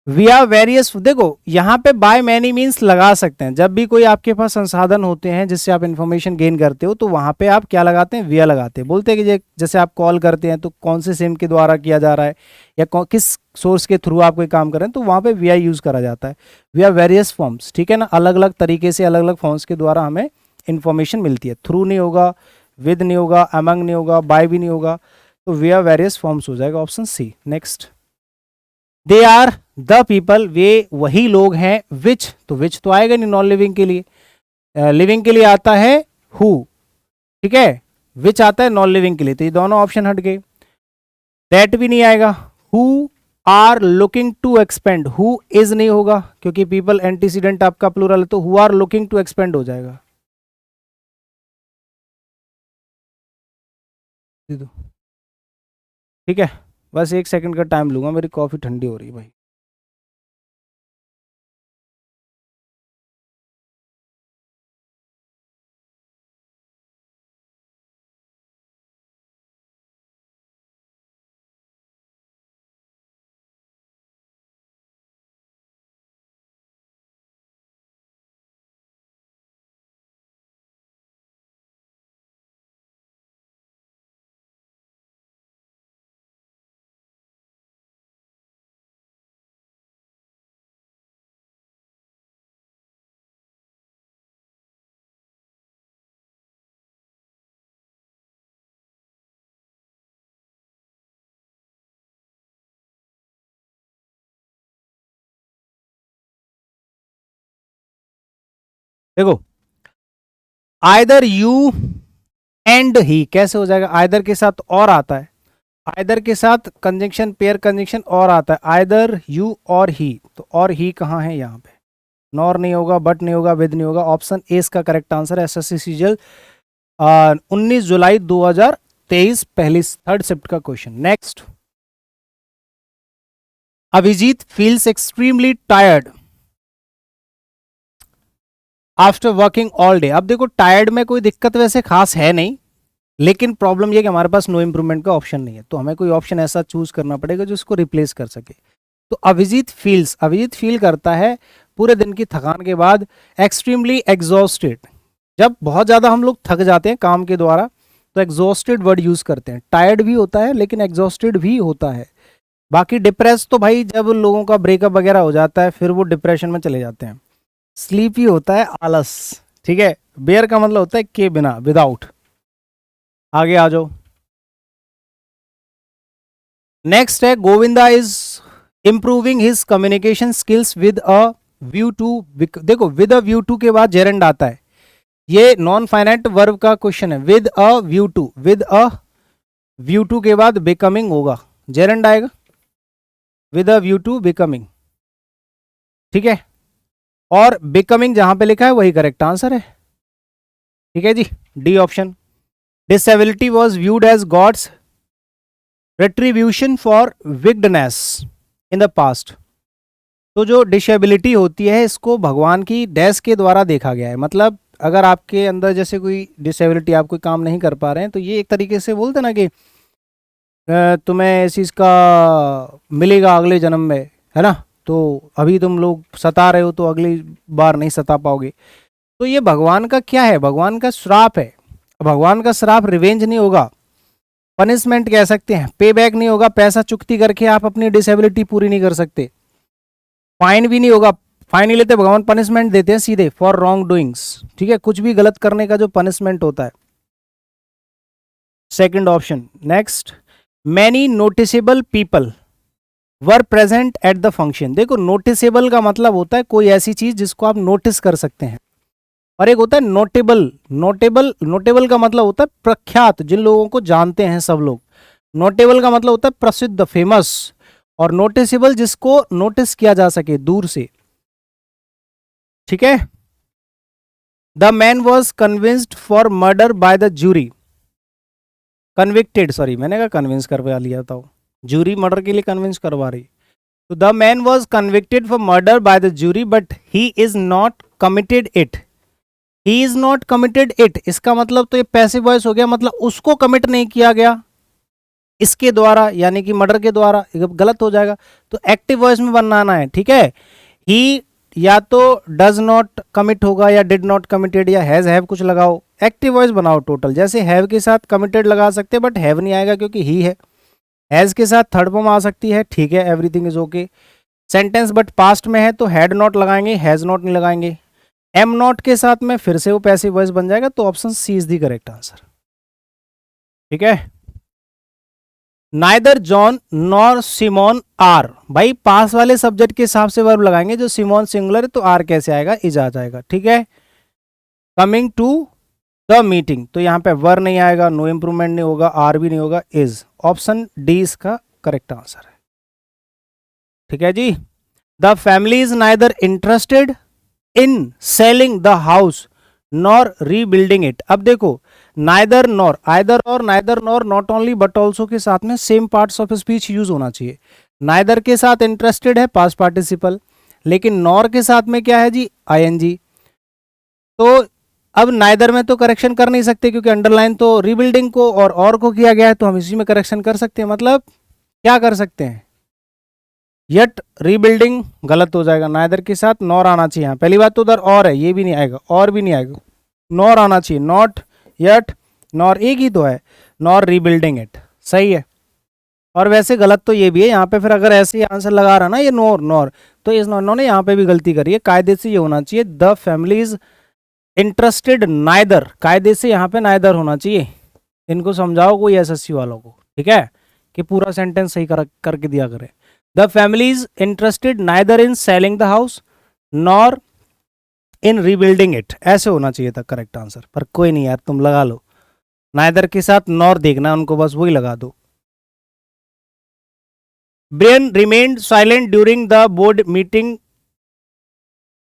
विया वेरियस, देखो यहाँ पे बाय मैनी मीन्स लगा सकते हैं, जब भी कोई आपके पास संसाधन होते हैं जिससे आप इन्फॉर्मेशन गेन करते हो तो वहां पे आप क्या लगाते हैं, विया लगाते हैं। बोलते हैं कि जैसे आप कॉल करते हैं तो कौन से सिम के द्वारा किया जा रहा है या किस सोर्स के थ्रू आप कोई काम कर रहे हैं, तो वहां पे विया यूज करा जाता है। विया वेरियस फॉर्म्स, ठीक है ना, अलग अलग तरीके से अलग अलग फॉर्म्स के द्वारा हमें इंफॉर्मेशन मिलती है। थ्रू नहीं होगा, विद नहीं होगा, अमंग नहीं होगा, बाय भी नहीं होगा, तो विया वेरियस फॉर्म्स हो जाएगा option C. Next, they are the people, वे वही लोग हैं, विच, तो विच तो आएगा नहीं नॉन लिविंग के लिए, लिविंग के लिए आता है हु, ठीक है, विच आता है नॉन लिविंग के लिए, तो ये दोनों ऑप्शन हट गए। दैट भी नहीं आएगा, who are looking to expand, who is नहीं होगा क्योंकि पीपल एंटीसीडेंट आपका प्लूरल है, तो who are looking to expand हो जाएगा। ठीक है, बस एक सेकंड का टाइम लूंगा, मेरी कॉफी ठंडी हो रही है भाई। देखो, आइदर यू एंड ही कैसे हो जाएगा, आइदर के साथ और आता है, आइदर के साथ कंजंक्शन पेयर कंजंक्शन और आता है, आइदर यू और ही, तो और ही कहाँ है यहाँ पे, नॉर नहीं होगा, बट नहीं होगा, विद नहीं होगा, ऑप्शन ए इसका करेक्ट आंसर है। एसएससी सीजीएल 19 जुलाई 2023 2023 पहली थर्ड शिफ्ट का question. Next, Abhijit feels extremely tired after working all day. अब देखो टायर्ड में कोई दिक्कत वैसे खास है नहीं, लेकिन प्रॉब्लम ये कि हमारे पास नो इंप्रूवमेंट का ऑप्शन नहीं है, तो हमें कोई ऑप्शन ऐसा चूज करना पड़ेगा जो इसको रिप्लेस कर सके। तो अभिजीत फील करता है पूरे दिन की थकान के बाद एक्सट्रीमली एग्जॉस्टेड। जब बहुत ज़्यादा हम लोग थक जाते हैं काम के द्वारा तो एग्जॉस्टेड वर्ड यूज़ करते हैं। टायर्ड भी होता है लेकिन एग्जॉस्टेड भी होता है। बाकी डिप्रेस तो भाई जब लोगों का ब्रेकअप वगैरह हो जाता है फिर वो डिप्रेशन में चले जाते हैं। स्लीपी होता है आलस, ठीक है। बेयर का मतलब होता है के बिना, विदाउट। आगे आ जाओ। नेक्स्ट है Govinda is improving his communication skills with a view to. देखो विद अ व्यू टू के बाद जेरेंड आता है, ये नॉन फाइनाइट वर्ब का क्वेश्चन है। With a view to, with a view to के बाद बिकमिंग होगा, जेरेंड आएगा। With a view to becoming, ठीक है। और बिकमिंग जहां पे लिखा है वही करेक्ट आंसर है, ठीक है जी, D option. Disability was viewed as God's retribution for wickedness in the past. तो जो डिसेबिलिटी होती है इसको भगवान की डैश के द्वारा देखा गया है। मतलब अगर आपके अंदर जैसे कोई डिसेबिलिटी, आप कोई काम नहीं कर पा रहे हैं, तो ये एक तरीके से बोलते ना कि तुम्हें इस चीज़ का मिलेगा अगले जन्म में, है ना। तो अभी तुम लोग सता रहे हो तो अगली बार नहीं सता पाओगे। तो ये भगवान का क्या है, भगवान का श्राप है। भगवान का श्राप रिवेंज नहीं होगा, पनिशमेंट कह सकते हैं, पे बैक नहीं होगा। पैसा चुकती करके आप अपनी डिसेबिलिटी पूरी नहीं कर सकते। फाइन भी नहीं होगा, फाइन नहीं लेते भगवान, पनिशमेंट देते हैं सीधे फॉर रॉन्ग डूइंग्स, ठीक है। कुछ भी गलत करने का जो पनिशमेंट होता है। Second option. Next, many noticeable people were present at the function. देखो नोटिसेबल का मतलब होता है कोई ऐसी चीज जिसको आप नोटिस कर सकते हैं, और एक होता है नोटेबल। नोटेबल का मतलब होता है प्रख्यात, जिन लोगों को जानते हैं सब लोग। नोटेबल का मतलब होता है प्रसिद्ध, फेमस। और नोटिसेबल जिसको नोटिस किया जा सके दूर से, ठीक है। The man was convinced for murder by the jury, convicted, sorry मैंने कहा कन्विंस करवा लिया था, जूरी मर्डर के लिए कन्विंस करवा रही। तो the man was convicted for murder by the jury but he is not committed it. He is not committed it, इसका मतलब तो ये पैसिव वॉइस हो गया, मतलब उसको कमिट नहीं किया गया इसके द्वारा, यानी कि मर्डर के द्वारा, गलत हो जाएगा। तो एक्टिव वॉइस में बनाना है, ठीक है। ही या तो डज नॉट कमिट होगा या डिड नॉट कमिटेड या हैज हैव कुछ लगाओ, एक्टिव वॉइस बनाओ टोटल। जैसे हैव के साथ कमिटेड लगा सकते हैं बट हैव नहीं आएगा क्योंकि ही है। हैज के साथ थर्ड फॉर्म आ सकती है, ठीक है, everything is okay. Sentence but past में है तो हैड नॉट लगाएंगे, हैज नॉट नहीं लगाएंगे। एम नॉट के साथ में फिर से वो पैसिव वॉइस बन जाएगा, तो option C is the correct answer, ठीक है। Neither John nor Simon are, भाई पास वाले सब्जेक्ट के हिसाब से वर्ब लगाएंगे, जो सिमोन सिंगुलर है तो आर कैसे आएगा, इज आ जाएगा, ठीक है। कमिंग टू द मीटिंग, तो यहाँ पे वर नहीं आएगा, नो इंप्रूवमेंट नहीं होगा, आर भी नहीं होगा, इज। ऑप्शन डी इसका करेक्ट आंसर है, ठीक है जी। The family is neither interested in selling the house nor rebuilding it. अब देखो नाइदर नॉर, आइदर और neither nor, not only but also के साथ में same parts of speech use होना चाहिए। नाइदर के साथ इंटरेस्टेड है पास्ट पार्टिसिपल, लेकिन नॉर के साथ में क्या है जी, आईएनजी। तो अब नाइदर में तो करेक्शन कर नहीं सकते क्योंकि अंडरलाइन तो रीबिल्डिंग को और को किया गया है, तो हम इसी में करेक्शन कर सकते हैं। मतलब क्या कर सकते हैं, यट रीबिल्डिंग गलत हो जाएगा, नाइदर के साथ नॉर आना चाहिए। यहाँ पहली बात तो उधर और है, ये भी नहीं आएगा, और भी नहीं आएगा, नॉर आना चाहिए। नॉट यट नॉर एक ही तो है, नॉर रीबिल्डिंग इट, सही है। और वैसे गलत तो ये भी है यहाँ पे, फिर अगर ऐसे ही आंसर लगा रहा ना ये नॉर नॉर, तो इस नॉर ने यहाँ पे भी गलती करी है। कायदे से ये होना चाहिए the family is interested neither, कायदे से यहाँ पे नाइदर होना चाहिए। इनको समझाओ कोई एसएससी वालों को, ठीक है, कि पूरा सेंटेंस सही करके दिया करे। The family is interested neither in selling the house nor in rebuilding it, ऐसे होना चाहिए था करेक्ट आंसर। पर कोई नहीं यार, तुम लगा लो, नाइदर के साथ नॉर देखना उनको, बस वही लगा दो। Brain remained silent during the board meeting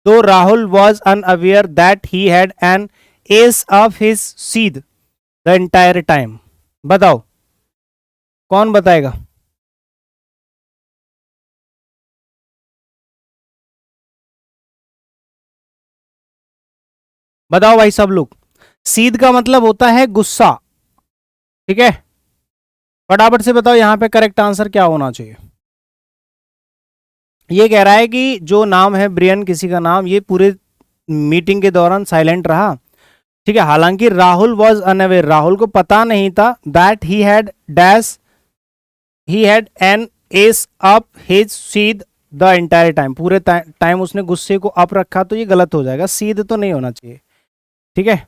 though Rahul was unaware that he had an ace of his seed the entire time. बताओ कौन बताएगा? बताओ भाई सब लोग। सीध का मतलब होता है गुस्सा, ठीक है? फटाफट से बताओ यहां पे करेक्ट आंसर क्या होना चाहिए। ये कह रहा है कि जो नाम है ब्रियन, किसी का नाम, ये पूरे मीटिंग के दौरान साइलेंट रहा, ठीक है? हालांकि राहुल वॉज अनअवेयर, राहुल को पता नहीं था that he had an S up his सीध द एंटायर टाइम, पूरे टाइम उसने गुस्से को अप रखा, तो ये गलत हो जाएगा, सीध तो नहीं होना चाहिए, ठीक है?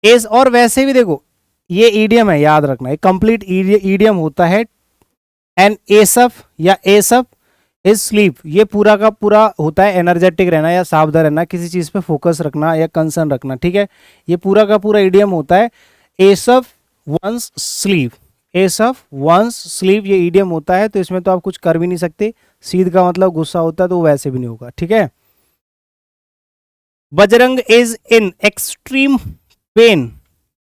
एस, और वैसे भी देखो ये ईडियम है, याद रखना, एक कंप्लीट ईडियम होता है। एन एसफ या एसफ इज स्लीप, ये पूरा का पूरा होता है एनर्जेटिक रहना या सावधान रहना, किसी चीज पे फोकस रखना या कंसर्न रखना, ठीक है? ये पूरा का पूरा ईडियम होता है। एसफ वंस स्लीप, एसफ वंस स्लीप, ये ईडियम होता है, तो इसमें तो आप कुछ कर भी नहीं सकते। सीध का मतलब गुस्सा होता है, तो वैसे भी नहीं होगा, ठीक है? Bajrang is in extreme pain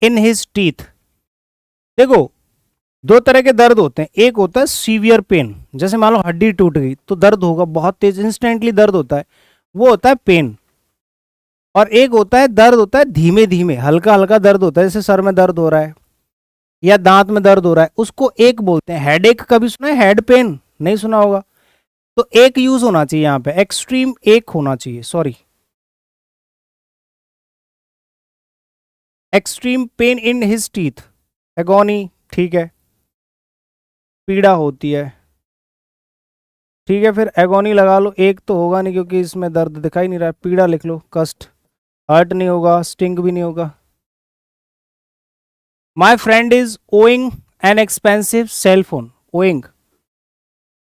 in his teeth. देखो दो तरह के दर्द होते हैं, एक होता है सीवियर पेन, जैसे मान लो हड्डी टूट गई तो दर्द होगा, बहुत तेज इंस्टेंटली दर्द होता है, वो होता है पेन। और एक होता है दर्द, होता है धीमे धीमे हल्का हल्का दर्द होता है, जैसे सर में दर्द हो रहा है या दांत में दर्द हो रहा है, उसको एक बोलते हैं। हेड, कभी सुना है? हेड पेन नहीं सुना होगा, तो एक यूज होना चाहिए यहाँ पे, एक्सट्रीम एक होना चाहिए, sorry, extreme pain in his teeth, agony, ठीक है? पीड़ा होती है, ठीक है? फिर एगोनी लगा लो, एक तो होगा नहीं क्योंकि इसमें दर्द दिखाई नहीं रहा है, पीड़ा लिख लो, कष्ट, हर्ट नहीं होगा, स्टिंग भी नहीं होगा। My friend is owing an expensive cell phone, owing,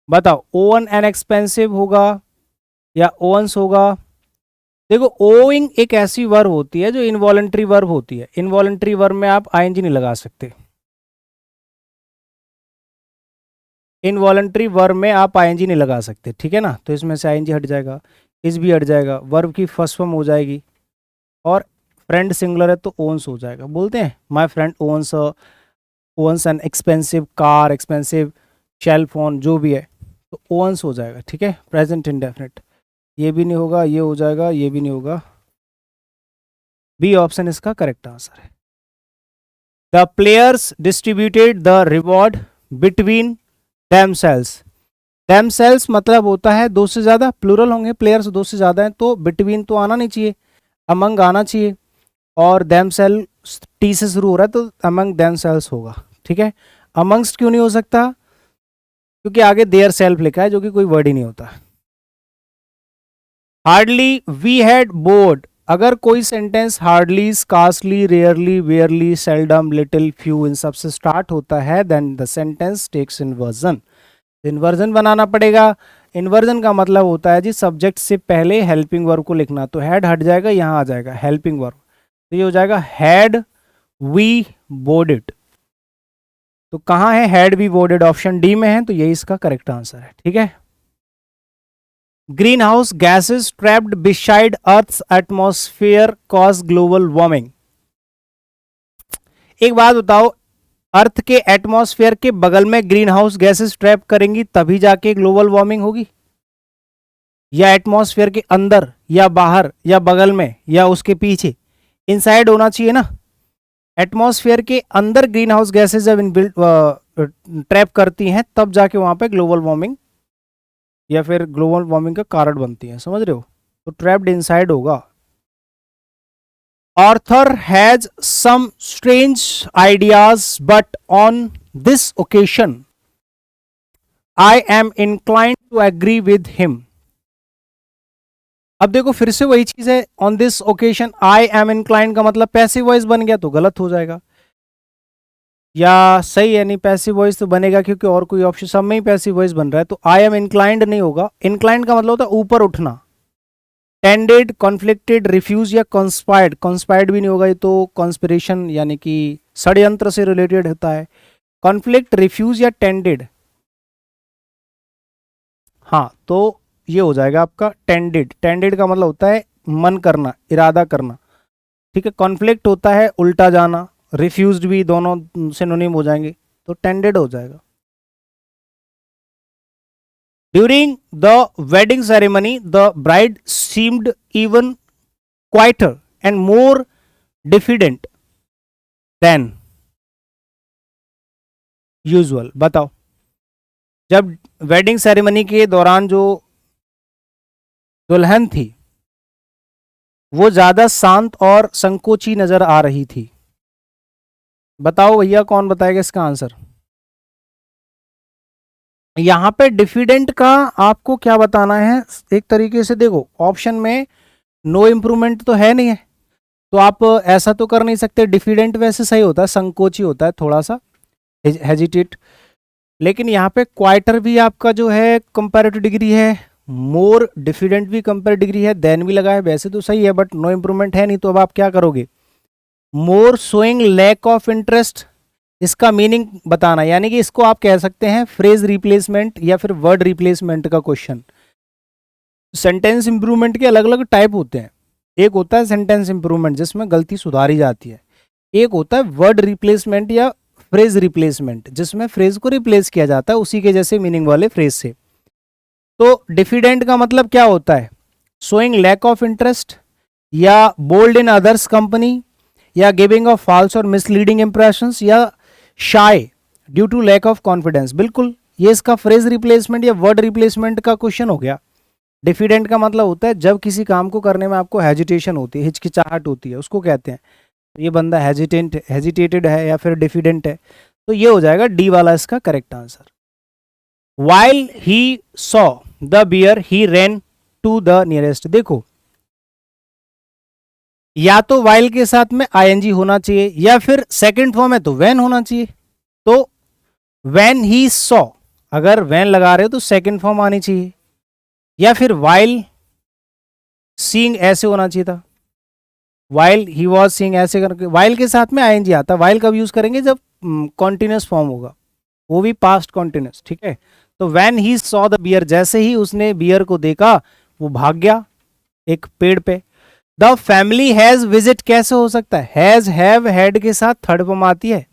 बताओ ओवन एन एक्सपेंसिव होगा या ओवंस होगा? देखो ओइंग एक ऐसी वर्ब होती है जो इनवॉलेंट्री वर्ब होती है, इनवॉलेंट्री वर्ब में आप आईएनजी नहीं लगा सकते, इनवॉलेंट्री वर्ब में आप आईएनजी नहीं लगा सकते, ठीक है ना? तो इसमें से आईएनजी हट जाएगा, इस भी हट जाएगा, वर्ब की फर्स्ट फॉर्म हो जाएगी, और फ्रेंड सिंगुलर है तो ओन्स हो जाएगा। बोलते हैं my friend owns owns an expensive car, expensive cell phone, जो भी है, तो ओन्स हो जाएगा, ठीक है? प्रेजेंट इंडेफिनिट, ये भी नहीं होगा, ये हो जाएगा, ये भी नहीं होगा, बी ऑप्शन इसका करेक्ट आंसर है। The players distributed the reward between themselves, themselves मतलब होता है दो से ज्यादा, प्लूरल होंगे, प्लेयर्स दो से ज्यादा हैं, तो बिटवीन तो आना नहीं चाहिए, अमंग आना चाहिए, और themselves टी से शुरू हो रहा है तो अमंग themselves होगा, ठीक है? अमंगस्ट क्यों नहीं हो सकता? क्योंकि आगे देयर सेल्फ लिखा है, जो कि कोई वर्ड ही नहीं होता। हार्डली वी हैड बोर्ड, अगर कोई sentence hardly, scarcely, rarely, barely, seldom, little, few, इन सब से स्टार्ट होता है, then the sentence takes inversion, inversion बनाना पड़ेगा। इन्वर्जन का मतलब होता है जी सब्जेक्ट से पहले हेल्पिंग वर्ब को लिखना, तो हैड हट जाएगा, यहाँ आ जाएगा हेल्पिंग वर्ब, तो ये हो जाएगा हैड वी बोर्डेड। तो कहाँ है had we boarded? Option D में है, तो यही इसका करेक्ट आंसर है, ठीक है? Greenhouse gases trapped beside earth's atmosphere cause global warming. एक बात बताओ, अर्थ के एटमॉस्फेयर के बगल में ग्रीन हाउस गैसेस ट्रैप करेंगी तभी जाके ग्लोबल वार्मिंग होगी, या एटमॉस्फेयर के अंदर या बाहर या बगल में या उसके पीछे? इनसाइड होना चाहिए ना। एटमॉस्फेयर के अंदर ग्रीन हाउस गैसेस जब ट्रैप करती हैं तब जाके वहां पे ग्लोबल वार्मिंग या फिर ग्लोबल वार्मिंग का कारण बनती है, समझ रहे हो? तो ट्रैप्ड इनसाइड होगा। Arthur has some strange ideas, but on this occasion, I am inclined to agree with him. अब देखो फिर से वही चीज है, on this occasion I am inclined का मतलब पैसिव वॉइस बन गया तो गलत हो जाएगा, या सही है? नहीं, पैसिव वॉइस तो बनेगा क्योंकि और कोई ऑप्शन, सब में ही पैसिव वॉइस बन रहा है, तो आई एम इंक्लाइंड नहीं होगा। इंक्लाइंड का मतलब होता है ऊपर उठना। टेंडेड, कॉन्फ्लिक्टेड, रिफ्यूज या कॉन्स्पायर्ड, कॉन्स्पायर्ड भी नहीं होगा, ये तो कॉन्स्पिरेशन यानी कि षड्यंत्र से रिलेटेड होता है। कॉन्फ्लिक्ट, रिफ्यूज या टेंडेड, हाँ तो ये हो जाएगा आपका टेंडेड। टेंडेड का मतलब होता है मन करना, इरादा करना, ठीक है? कॉन्फ्लिक्ट होता है उल्टा जाना, रिफ्यूज्ड भी दोनों सिनोनिम हो जाएंगे, तो टेंडेड हो जाएगा। During the wedding ceremony the bride seemed even quieter and more diffident than usual. बताओ, जब वेडिंग सेरेमनी के दौरान जो दुल्हन थी वो ज्यादा शांत और संकोची नजर आ रही थी। बताओ भैया, कौन बताएगा इसका आंसर? यहां पे डिफिडेंट का आपको क्या बताना है? एक तरीके से देखो, ऑप्शन में नो इम्प्रूवमेंट तो है नहीं है, तो आप ऐसा तो कर नहीं सकते। डिफिडेंट वैसे सही होता है, संकोची होता है, थोड़ा सा हेजिटेट। लेकिन यहाँ पे क्वाइटर भी आपका जो है कंपैरेटिव डिग्री है, मोर डिफिडेंट भी कंपैरेटिव डिग्री है, देन भी लगा है, वैसे तो सही है बट नो इम्प्रूवमेंट है नहीं, तो अब आप क्या करोगे? मोर शोइंग लैक ऑफ इंटरेस्ट, इसका मीनिंग बताना, यानी कि इसको आप कह सकते हैं फ्रेज रिप्लेसमेंट या फिर वर्ड रिप्लेसमेंट का क्वेश्चन। सेंटेंस इंप्रूवमेंट के अलग अलग टाइप होते हैं। एक होता है सेंटेंस इंप्रूवमेंट जिसमें गलती सुधारी जाती है, एक होता है वर्ड रिप्लेसमेंट या फ्रेज रिप्लेसमेंट जिसमें फ्रेज को रिप्लेस किया जाता है उसी के जैसे मीनिंग वाले फ्रेज से। तो डिफिडेंट का मतलब क्या होता है? शोइंग लैक ऑफ इंटरेस्ट, या बोल्ड इन अदर्स कंपनी, या गिविंग ऑफ फॉल्स और मिसलीडिंग इंप्रेशंस, या shy due to lack of confidence. बिल्कुल, ये इसका फ्रेज रिप्लेसमेंट या वर्ड रिप्लेसमेंट का क्वेश्चन हो गया। डिफिडेंट का मतलब होता है जब किसी काम को करने में आपको हेजिटेशन होती है, हिचकिचाहट होती है, उसको कहते हैं ये बंदा हेजिटेटेड है या फिर डिफिडेंट है। तो ये हो जाएगा डी वाला इसका correct answer. While he saw the bear he ran to the nearest. देखो, या तो वाइल के साथ में आईएनजी होना चाहिए या फिर सेकंड फॉर्म है तो वैन होना चाहिए। तो वैन ही सॉ, अगर वैन लगा रहे हो तो सेकंड फॉर्म आनी चाहिए, या फिर वाइल सीइंग ऐसे होना चाहिए था, वाइल ही वॉज सीइंग ऐसे करके। वाइल के साथ में आईएनजी आता। वाइल कब यूज करेंगे? जब कॉन्टिन्यूस फॉर्म होगा, वो भी पास्ट कॉन्टिन्यूस, ठीक है। तो when he saw the bear, जैसे ही उसने बियर को देखा वो भाग गया एक पेड़ पे। द फैमिली हैज विजिट कैसे हो सकता है? हैज हैव हैड के साथ थर्ड फॉर्म आती है,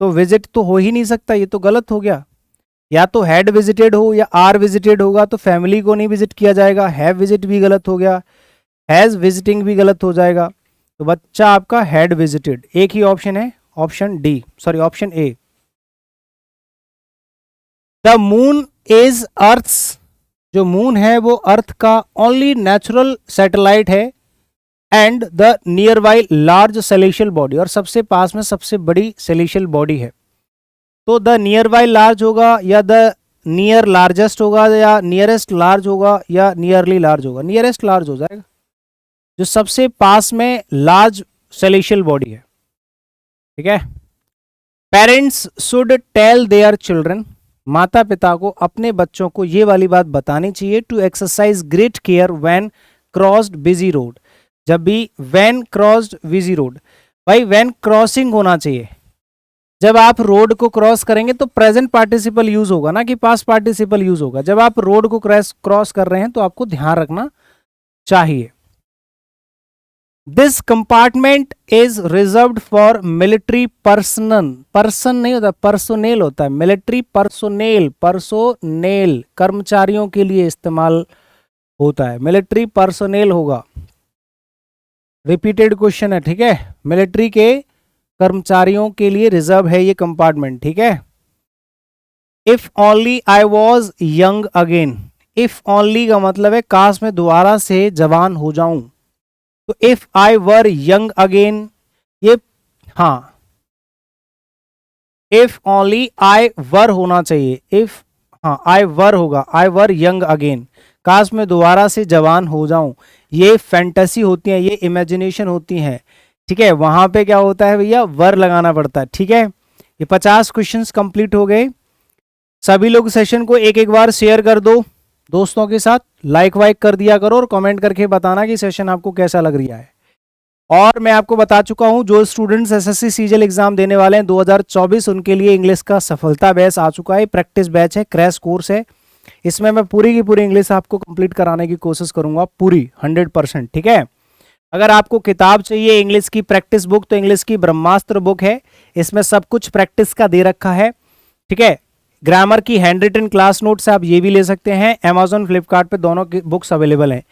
तो विजिट तो हो ही नहीं सकता, ये तो गलत हो गया। या तो हैड विजिटेड हो या आर विजिटेड होगा, तो फैमिली को नहीं विजिट किया जाएगा। हैव विजिट भी गलत हो गया, हैज विजिटिंग भी गलत हो जाएगा। तो बच्चा आपका हैड विजिटेड। एक ही ऑप्शन है, option D, sorry option A. The moon is earth's, जो मून है वो अर्थ का ओनली नेचुरल सैटेलाइट है, and the nearby large celestial body, और सबसे पास में सबसे बड़ी सेलेशियल बॉडी है। तो द नियर बाई लार्ज होगा, या द नियर लार्जेस्ट होगा, या नियरेस्ट लार्ज होगा, या नियरली लार्ज होगा। नियरेस्ट लार्ज हो जाएगा, जो सबसे पास में लार्ज सेलेशियल बॉडी है, ठीक है। Parents should tell their children, माता पिता को अपने बच्चों को ये वाली बात बतानी चाहिए, to exercise great care when crossed busy road. जब भी व्हेन क्रॉस्ड बिजी रोड, भाई व्हेन क्रॉसिंग होना चाहिए। जब आप रोड को क्रॉस करेंगे तो प्रेजेंट पार्टिसिपल यूज होगा ना कि पास्ट पार्टिसिपल यूज होगा। जब आप रोड को क्रॉस कर रहे हैं तो आपको ध्यान रखना चाहिए। This compartment is reserved for military personnel, person नहीं होता, पर्सोनेल होता है। मिलिट्री पर्सोनेल, पर्सोनेल कर्मचारियों के लिए इस्तेमाल होता है, मिलिट्री पर्सोनेल होगा। रिपीटेड क्वेश्चन है, ठीक है। मिलिट्री के कर्मचारियों के लिए रिजर्व है ये कंपार्टमेंट, ठीक है। If only I was young again, if only का मतलब है काश मैं दोबारा से जवान हो जाऊं। तो if I were young again, ये हाँ, इफ ओनली आई वर होना चाहिए। इफ हाँ आई वर होगा, आई वर यंग अगेन, काश मैं दोबारा से जवान हो जाऊं। ये फैंटेसी होती है, ये इमेजिनेशन होती है, ठीक है। वहां पे क्या होता है भैया, वर लगाना पड़ता है, ठीक है। ये 50 क्वेश्चंस कंप्लीट हो गए। सभी लोग सेशन को एक एक बार शेयर कर दो दोस्तों के साथ, लाइक वाइक कर दिया करो और कमेंट करके बताना कि सेशन आपको कैसा लग रहा है। और मैं आपको बता चुका हूं, जो स्टूडेंट्स एसएससी सीजीएल एग्जाम देने वाले हैं 2024, उनके लिए इंग्लिश का सफलता बैच आ चुका है। प्रैक्टिस बैच है, क्रैश कोर्स है। इसमें मैं पूरी की पूरी इंग्लिश आपको कंप्लीट कराने की कोशिश करूंगा, पूरी 100%, ठीक है। अगर आपको किताब चाहिए इंग्लिश की प्रैक्टिस बुक, तो इंग्लिश की ब्रह्मास्त्र बुक है, इसमें सब कुछ प्रैक्टिस का दे रखा है, ठीक है। ग्रामर की हैंड रिटन क्लास नोट्स आप ये भी ले सकते हैं, अमेजॉन फ्लिपकार्ट पे दोनों की बुक्स अवेलेबल हैं।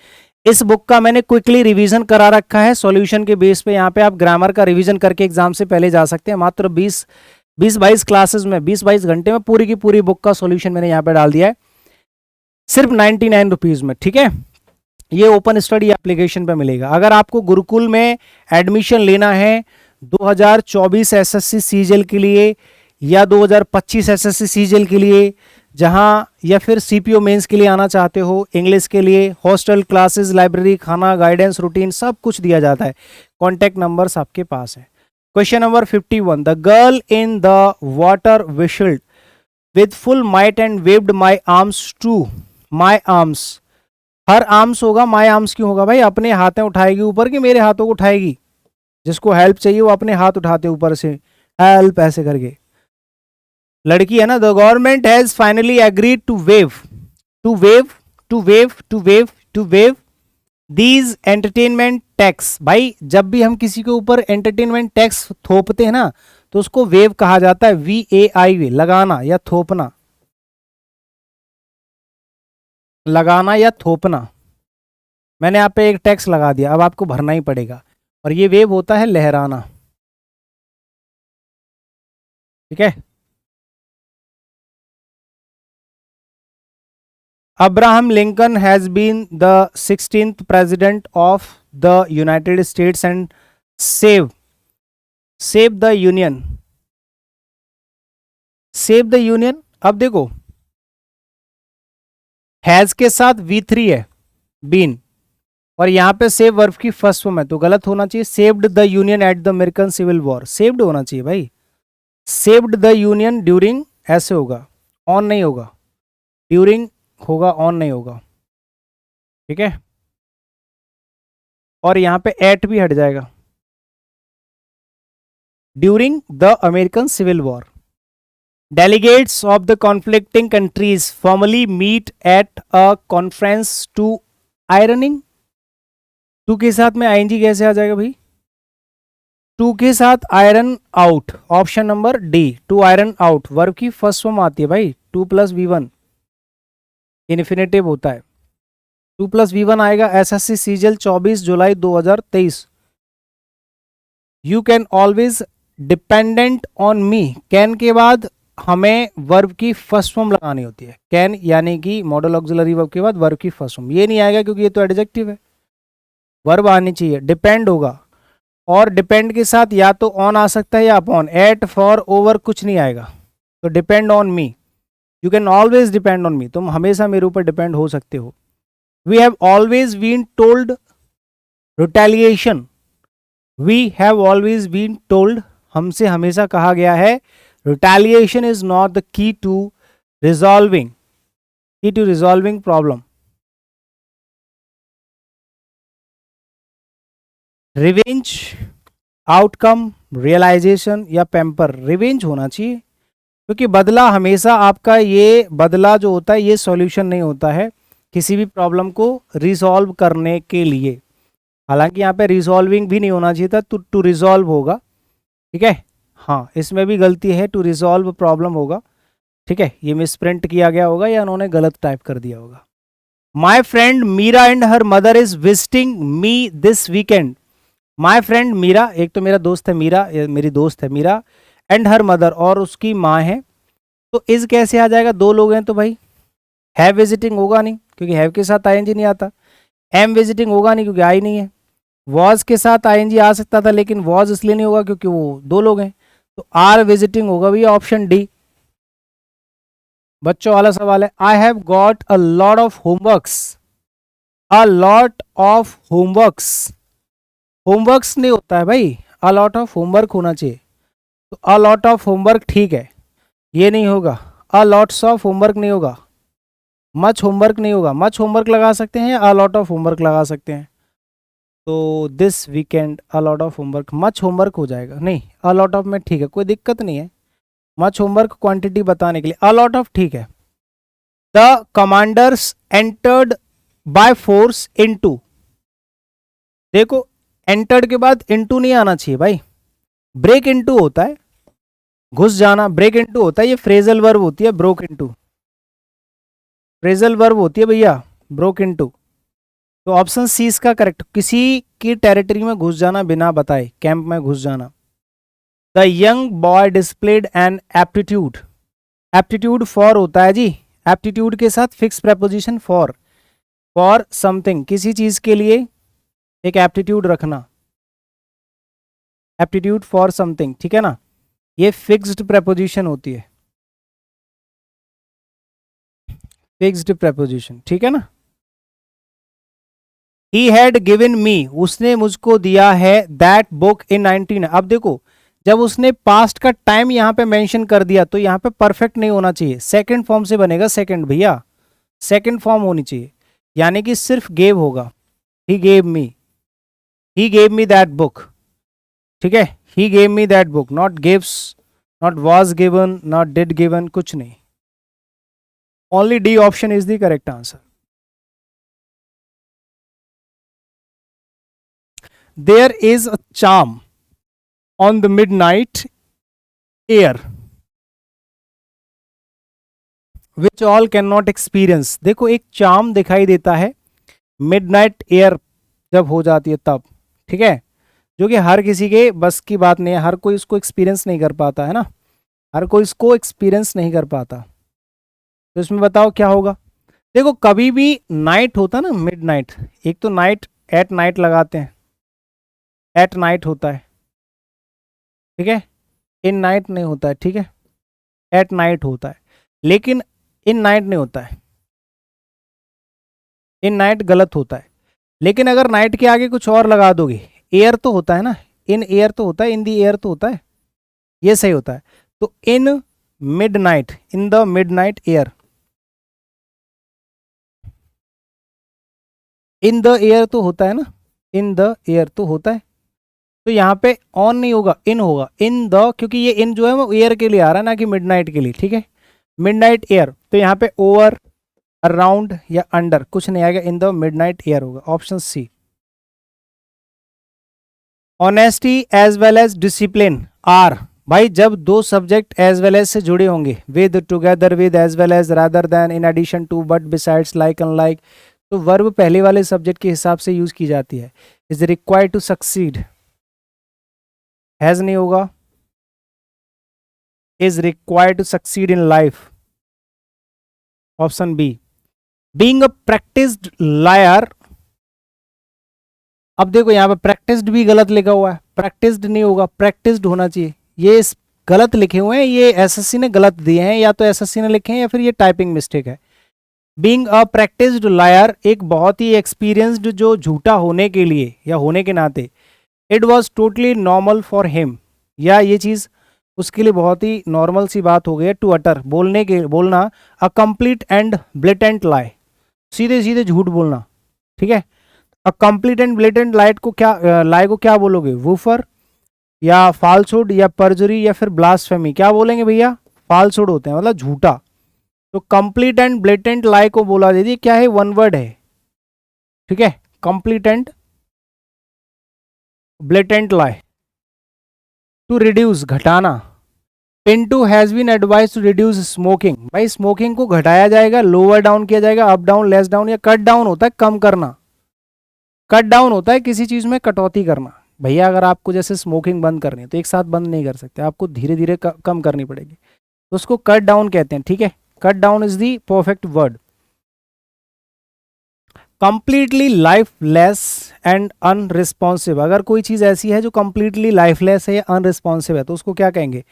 इस बुक का मैंने क्विकली रिवीजन करा रखा है, सॉल्यूशन के बेस पे यहाँ पे आप ग्रामर का रिवीजन करके एग्जाम से पहले जा सकते हैं। मात्र 20-22 क्लासेस में, 20-22 घंटे में पूरी की पूरी बुक का सॉल्यूशन मैंने यहाँ पे डाल दिया है, सिर्फ 99 रुपीज में, ठीक है। ये ओपन स्टडी एप्लीकेशन पे मिलेगा। अगर आपको गुरुकुल में एडमिशन लेना है 2024 एसएससी सीजीएल के लिए या 2025 एसएससी सीजीएल के लिए, जहां या फिर सीपीओ मेंस के लिए आना चाहते हो, इंग्लिश के लिए हॉस्टल, क्लासेस, लाइब्रेरी, खाना, गाइडेंस, रूटीन सब कुछ दिया जाता है। कॉन्टैक्ट नंबर्स आपके पास है। Question number 51, the girl in the water whistled with full might and waved my arms to my arms. Her arms होगा, माई आर्म्स क्यों होगा भाई? अपने हाथें उठाएगी ऊपर कि मेरे हाथों को उठाएगी? जिसको हेल्प चाहिए वो अपने हाथ उठाते ऊपर से, हेल्प ऐसे करके। लड़की है ना। The government has finally agreed to waive to waive to waive to waive to waive these entertainment tax. भाई जब भी हम किसी के ऊपर एंटरटेनमेंट टैक्स थोपते हैं ना, तो उसको वेव कहा जाता है, VAIV, लगाना या थोपना, लगाना या थोपना। मैंने आप पे एक टैक्स लगा दिया, अब आपको भरना ही पड़ेगा, और ये वेव होता है लहराना, ठीक है। Abraham Lincoln has been the 16th president of the United States and save the union. Save the union, अब देखो हैज के साथ V3 है, बीन, और यहां पे सेव वर्ब की फर्स्ट फॉर्म है, तो गलत होना चाहिए। Saved the union at the American civil war, saved होना चाहिए भाई। सेव्ड द यूनियन ड्यूरिंग ऐसे होगा, ऑन नहीं होगा, ड्यूरिंग होगा, ऑन नहीं होगा, ठीक है। और यहां पे एट भी हट जाएगा, during the American civil war. Delegates of the conflicting countries formally meet at a conference to ironing. To के साथ में आईएनजी कैसे आ जाएगा भाई? टू के साथ iron out, option number D, to iron out. Verb की फर्स्ट फॉर्म आती है भाई, 2+V1 इन्फिनेटिव होता है, 2+V1 आएगा। एसएससी सीजीएल 24 जुलाई 2023। You can always dependent on me, can के बाद हमें वर्ब की फर्स्ट फॉर्म लगानी होती है। कैन यानी कि मॉडल ऑक्सिलरी वर्ब के बाद वर्ब की फर्स्ट फॉर्म, ये नहीं आएगा क्योंकि ये तो एडजेक्टिव है, वर्ब आनी चाहिए। डिपेंड होगा, और डिपेंड के साथ या तो ऑन आ सकता है या अपॉन, एट, फॉर, ओवर कुछ नहीं आएगा। तो depend on me, you can always depend on me, तुम हमेशा मेरे ऊपर डिपेंड हो सकते हो। We have always been told retaliation, we have always been told, हमसे हमेशा कहा गया है, retaliation is not the key to resolving problem. Revenge, outcome, realization या पैम्पर। रिवेंज होना चाहिए, क्योंकि बदला हमेशा आपका, ये बदला जो होता है ये सॉल्यूशन नहीं होता है किसी भी प्रॉब्लम को रिजॉल्व करने के लिए। हालांकि यहाँ पे रिजॉल्विंग भी नहीं होना चाहिए था, टू रिजॉल्व होगा, ठीक है। हाँ, इसमें भी गलती है, टू रिजॉल्व प्रॉब्लम होगा, ठीक है। ये मिसप्रिंट किया गया होगा या उन्होंने गलत टाइप कर दिया होगा। My friend Meera and her mother is visiting me this weekend. My friend Meera, एक तो मेरा दोस्त है मीरा, मेरी दोस्त है मीरा, एंड हर मदर, और उसकी माँ है। तो इज कैसे आ जाएगा? दो लोग हैं तो भाई हैव विजिटिंग होगा नहीं, क्योंकि हैव के साथ आईएनजी नहीं आता। एम विजिटिंग होगा नहीं क्योंकि आई नहीं है। वॉज के साथ आईएनजी आ सकता था, लेकिन वॉज इसलिए नहीं होगा क्योंकि वो दो लोग हैं। तो आर विजिटिंग होगा भैया, ऑप्शन डी। बच्चों वाला सवाल है, I have got a lot of homeworks. A lot of homeworks, homeworks नहीं होता है भाई, अ लॉट ऑफ होमवर्क होना चाहिए। तो अ लॉट ऑफ होमवर्क ठीक है, ये नहीं होगा। अ लॉट्स ऑफ होमवर्क नहीं होगा, मच होमवर्क नहीं होगा। मच होमवर्क लगा सकते हैं या अ लॉट ऑफ होमवर्क लगा सकते हैं। तो this weekend a lot of homework, much homework हो जाएगा, नहीं अ लॉट ऑफ में ठीक है, कोई दिक्कत नहीं है। मच होमवर्क क्वांटिटी बताने के लिए, अ लॉट ऑफ ठीक है। The commanders entered by force into, देखो एंटर्ड के बाद इनटू नहीं आना चाहिए भाई, ब्रेक इनटू होता है, घुस जाना, ब्रेक इनटू होता है, ये फ्रेजल वर्ब होती है, ब्रोक इनटू, फ्रेजल वर्ब होती है भैया, ब्रोक इनटू। तो ऑप्शन सी इसका करेक्ट, किसी की टेरिटरी में घुस जाना बिना बताए, कैंप में घुस जाना। The young boy displayed an aptitude, aptitude for होता है जी, एप्टीट्यूड के साथ fix preposition for, for something, किसी चीज के लिए एक एप्टीट्यूड रखना, एप्टीट्यूड फॉर समथिंग, ठीक है ना, ये फिक्स्ड प्रेपोजिशन होती है, फिक्स्ड प्रेपोजिशन, ठीक है ना। ही हैड गिवन मी, उसने मुझको दिया है, दैट बुक इन 19, अब देखो जब उसने पास्ट का टाइम यहां पे मेंशन कर दिया तो यहां पे परफेक्ट नहीं होना चाहिए, सेकंड फॉर्म से बनेगा, सेकंड भैया, सेकंड फॉर्म होनी चाहिए, यानी कि सिर्फ गेव होगा, he gave me, he gave me that book, ठीक है, he gave me that book, not gives, not was given, not did given, कुछ नहीं, only D option is the correct answer. There is a charm on the midnight air which all can not experience, देखो एक charm दिखाई देता है midnight air जब हो जाती है तब, ठीक है, जो कि हर किसी के बस की बात नहीं है, हर कोई उसको एक्सपीरियंस नहीं कर पाता है ना, हर कोई इसको एक्सपीरियंस नहीं कर पाता, तो इसमें बताओ क्या होगा। देखो कभी भी नाइट होता है ना, मिड नाइट, एक तो नाइट एट नाइट लगाते हैं, एट नाइट होता है, ठीक है, इन नाइट नहीं होता है, ठीक है, एट नाइट होता है, लेकिन इन नाइट नहीं होता है, इन नाइट गलत होता है, लेकिन अगर नाइट के आगे कुछ और लगा दोगे, एयर तो होता है ना, इन एयर तो होता है, इन दी एयर तो होता है, ये सही होता है, तो in mid night, in the mid night air, in the air तो होता है ना, इन द एयर तो होता है, तो यहाँ पे ऑन नहीं होगा, इन होगा, इन द, क्योंकि ये इन जो है वो एयर के लिए आ रहा है ना कि मिडनाइट के लिए, ठीक है, मिडनाइट एयर, तो यहाँ पे ओवर, अराउंड या अंडर कुछ नहीं आएगा, इन द मिडनाइट एयर होगा, option C. Honesty as well as discipline are, भाई जब दो सब्जेक्ट एज वेल एज से जुड़े होंगे, with, together with, as well as, rather than, in addition to, but, besides, like, unlike, तो verb पहले वाले सब्जेक्ट के हिसाब से यूज की जाती है, is required to succeed, has नहीं होगा, is required to succeed in life, option B. Being a practised liar, अब देखो यहाँ पे प्रैक्टिस्ड भी गलत लिखा हुआ है, प्रैक्टिस्ड नहीं होगा, प्रैक्टिस्ड होना चाहिए, ये गलत लिखे हुए हैं, ये एसएससी ने गलत दिए हैं, या तो एसएससी ने लिखे हैं या फिर ये टाइपिंग मिस्टेक है। बीइंग अ प्रैक्टिस्ड लायर, एक बहुत ही एक्सपीरियंस्ड जो झूठा होने के लिए या होने के नाते, it was totally normal for him, या ये चीज़ उसके लिए बहुत ही नॉर्मल सी बात हो गई है, टू अटर, बोलना अ कंप्लीट एंड ब्लेटेंट लाई, सीधे सीधे झूठ बोलना, ठीक है, a complete and blatant light को क्या, लाई को क्या बोलोगे, वूफर या फाल्सुड या परजुरी या फिर ब्लास्फेमी, क्या बोलेंगे भैया, फाल्सुड होते हैं, मतलब झूठा, तो कंप्लीट एंड ब्लेटेंट लाई को बोला दीजिए क्या है, वन वर्ड है, ठीक है, complete and blatant lie. To reduce, घटाना, Pintu has been advise to reduce smoking, भाई स्मोकिंग को घटाया जाएगा, लोअर डाउन किया जाएगा, अप डाउन, लेस डाउन, या कट डाउन होता है कम करना, कट डाउन होता है किसी चीज में कटौती करना, भैया अगर आपको जैसे स्मोकिंग बंद करनी है तो एक साथ बंद नहीं कर सकते, आपको धीरे धीरे कम करनी पड़ेगी, तो उसको कट डाउन कहते हैं, ठीक है, cut down is the perfect word. Completely lifeless and unresponsive, अगर कोई चीज ऐसी है जो कंप्लीटली लाइफलेस है या अनरिस्पॉन्सिव है तो उसको क्या कहेंगे,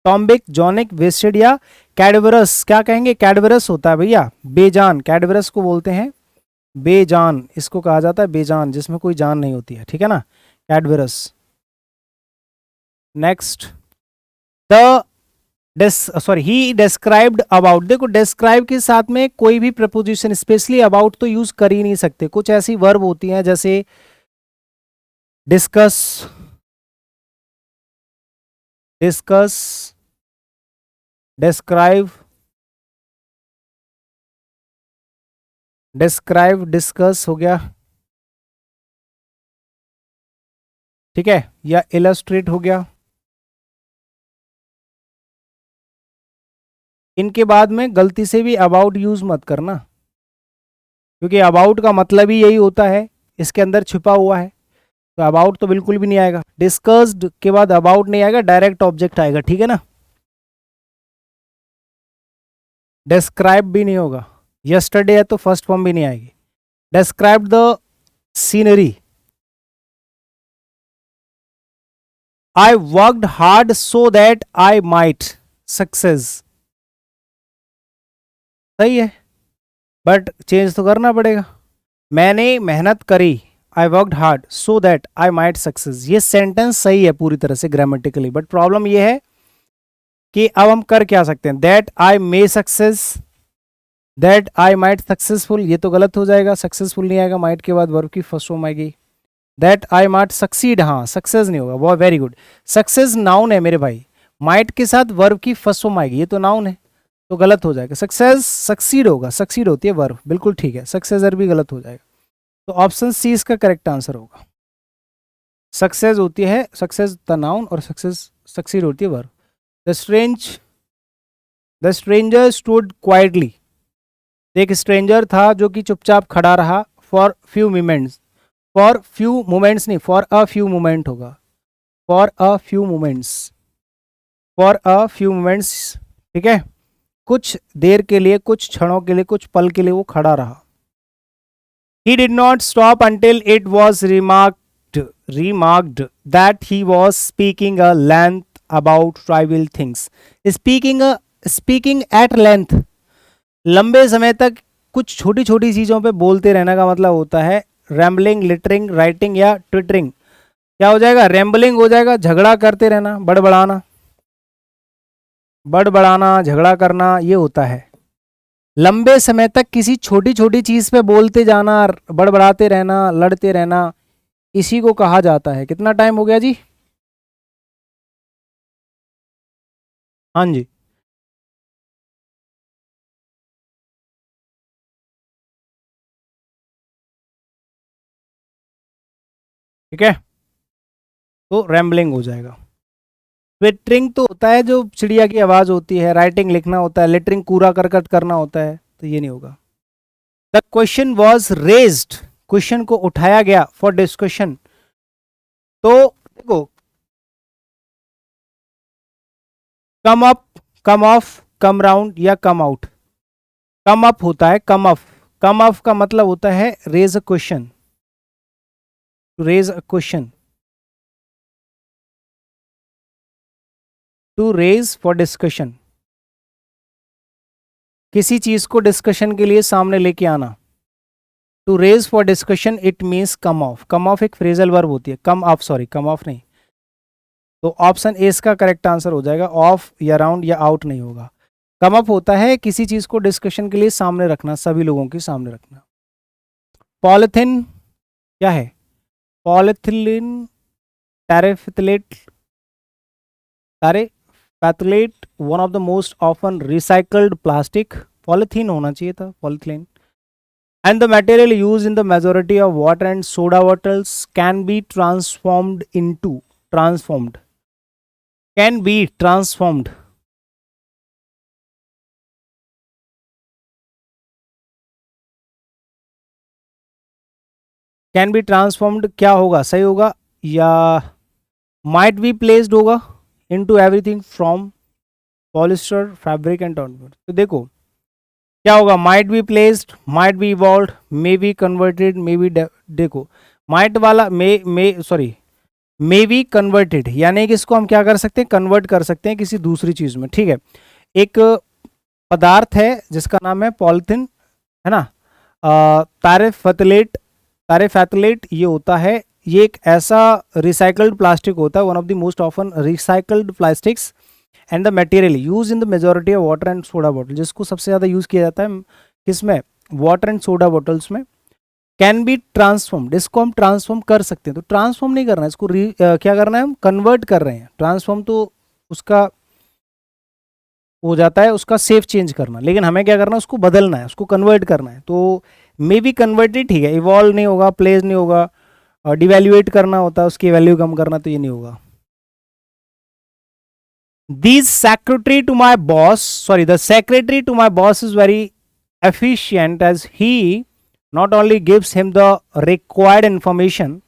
टॉम्बिक, जॉनिक, वेस्टेड या कैडवरस, क्या कहेंगे, कैडवरस होता है भैया, बेजान, कैडवरस को बोलते हैं बेजान, इसको कहा जाता है बेजान, जिसमें कोई जान नहीं होती है, ठीक है ना, कैडवरस। Next, the sorry he described about, देखो डिस्क्राइब के साथ में कोई भी प्रपोजिशन स्पेशली अबाउट तो यूज कर ही नहीं सकते, कुछ ऐसी वर्ब होती हैं जैसे discuss, discuss, describe, describe, discuss हो गया, ठीक है, या इलस्ट्रेट हो गया। इनके बाद में गलती से भी अबाउट यूज मत करना, क्योंकि अबाउट का मतलब ही यही होता है, इसके अंदर छिपा हुआ है। तो अबाउट तो बिल्कुल भी नहीं आएगा, डिस्कस्ड के बाद अबाउट नहीं आएगा, डायरेक्ट ऑब्जेक्ट आएगा, ठीक है ना। डिस्क्राइब भी नहीं होगा, यस्टरडे है तो फर्स्ट फॉर्म भी नहीं आएगी। Describe the scenery, I worked hard so that I might success, सही है, बट चेंज तो करना पड़ेगा। मैंने मेहनत करी, I worked hard so that I might success, ये सेंटेंस सही है पूरी तरह से ग्रामेटिकली, बट प्रॉब्लम ये है कि अब हम कर क्या सकते हैं। That I may success, that I might successful, ये तो गलत हो जाएगा, सक्सेसफुल नहीं आएगा, माइट के बाद वर्ब की फर्स्ट फॉर्म आएगी। दैट आई माइट सक्सीड, हाँ सक्सेस नहीं होगा, बहुत वेरी गुड। सक्सेस नाउन है मेरे भाई, माइट के साथ वर्ब की फर्स्ट फॉर्म आएगी, ये तो नाउन है, तो गलत हो जाएगा। सक्सेस सक्सीड होगा, सक्सीड होती है वर्ब, बिल्कुल ठीक है, सक्सेसर भी गलत हो जाएगा। तो ऑप्शन सी इसका करेक्ट आंसर होगा। सक्सेस होती है, सक्सेस द नाउन, और सक्सेस सक्सीड होती है verb. The stranger stood quietly, एक स्ट्रेंजर था जो कि चुपचाप खड़ा रहा, for few moments, for few moments नहीं, फॉर अ फ्यू मोमेंट होगा, for a few moments, for a few moments, ठीक है, कुछ देर के लिए, कुछ क्षणों के लिए, कुछ पल के लिए वो खड़ा रहा। He did not stop until it was remarked that he was speaking a length about trivial things. Speaking at length, लंबे समय तक कुछ छोटी छोटी चीज़ों पे बोलते रहने का मतलब होता है रैम्बलिंग, लिटरिंग, राइटिंग या ट्विटरिंग। क्या हो जाएगा, रैम्बलिंग हो जाएगा, झगड़ा करते रहना, बड़बड़ाना, बड़बड़ाना, झगड़ा करना, ये होता है। लंबे समय तक किसी छोटी छोटी चीज पे बोलते जाना, बड़बड़ाते रहना, लड़ते रहना, इसी को कहा जाता है। कितना टाइम हो गया जी? हाँ जी, ठीक है, तो रैम्बलिंग हो जाएगा। ट्विटरिंग तो होता है जो चिड़िया की आवाज होती है, राइटिंग लिखना होता है, लेटरिंग कूड़ा करकट करना होता है, तो ये नहीं होगा। The question was raised, question को उठाया गया, फॉर डिस्कशन, तो देखो कम अप, कम ऑफ, कम राउंड या कम आउट। कम अप होता है, कम ऑफ, कम ऑफ का मतलब होता है raise a question, to raise a question, to raise for discussion, किसी चीज को डिस्कशन के लिए सामने लेके आना। To raise for discussion it means come off, come off एक फ्रेजल वर्ब होती है, come off, sorry come off नहीं, तो ऑप्शन ए इसका करेक्ट आंसर हो जाएगा, ऑफ या राउंड या आउट नहीं होगा। कम अप होता है किसी चीज को डिस्कशन के लिए सामने रखना, सभी लोगों के सामने रखना। पॉलिथिन क्या है? Polyethylene, terephthalate, terephthalate, one of the most often recycled plastic, polythene होना चाहिए था, polyethylene. And the material used in the majority of water and soda bottles can be transformed into, transformed, can be transformed, can be transformed क्या होगा, सही होगा, या might be placed होगा, into everything from polyester fabric and टॉनवर। तो देखो क्या होगा, might be placed, might be evolve, may be converted, may be, देखो माइट वाला मे बी कन्वर्टेड, यानी कि इसको हम क्या कर सकते हैं, कन्वर्ट कर सकते हैं किसी दूसरी चीज में, ठीक है। एक पदार्थ है जिसका नाम है पॉलिथीन, है ना, तारेफैथलेट, तारेफैथलेट ये होता है, ये एक ऐसा रिसाइकल्ड प्लास्टिक होता है, one of the most often recycled plastics, and the material use in the majority of water and soda bottle, जिसको सबसे ज़्यादा यूज़ किया जाता है किसमें, वाटर एंड सोडा बॉटल्स में। कैन बी ट्रांसफॉर्म्ड, इसको हम ट्रांसफॉर्म कर सकते हैं, तो ट्रांसफॉर्म नहीं करना है इसको, क्या करना है, हम कन्वर्ट कर रहे हैं। ट्रांसफॉर्म तो उसका हो जाता है, उसका सेफ चेंज करना, लेकिन हमें क्या करना है, उसको बदलना है, उसको कन्वर्ट करना है। तो मे बी कन्वर्टेड, ठीक है, इवॉल्व नहीं होगा, प्लेस नहीं होगा, और डिवैल्यूएट करना होता है, उसकी वैल्यू कम करना, तो ये नहीं होगा. These secretary to my boss, sorry, the secretary to my boss is very efficient as he not only gives him the required information.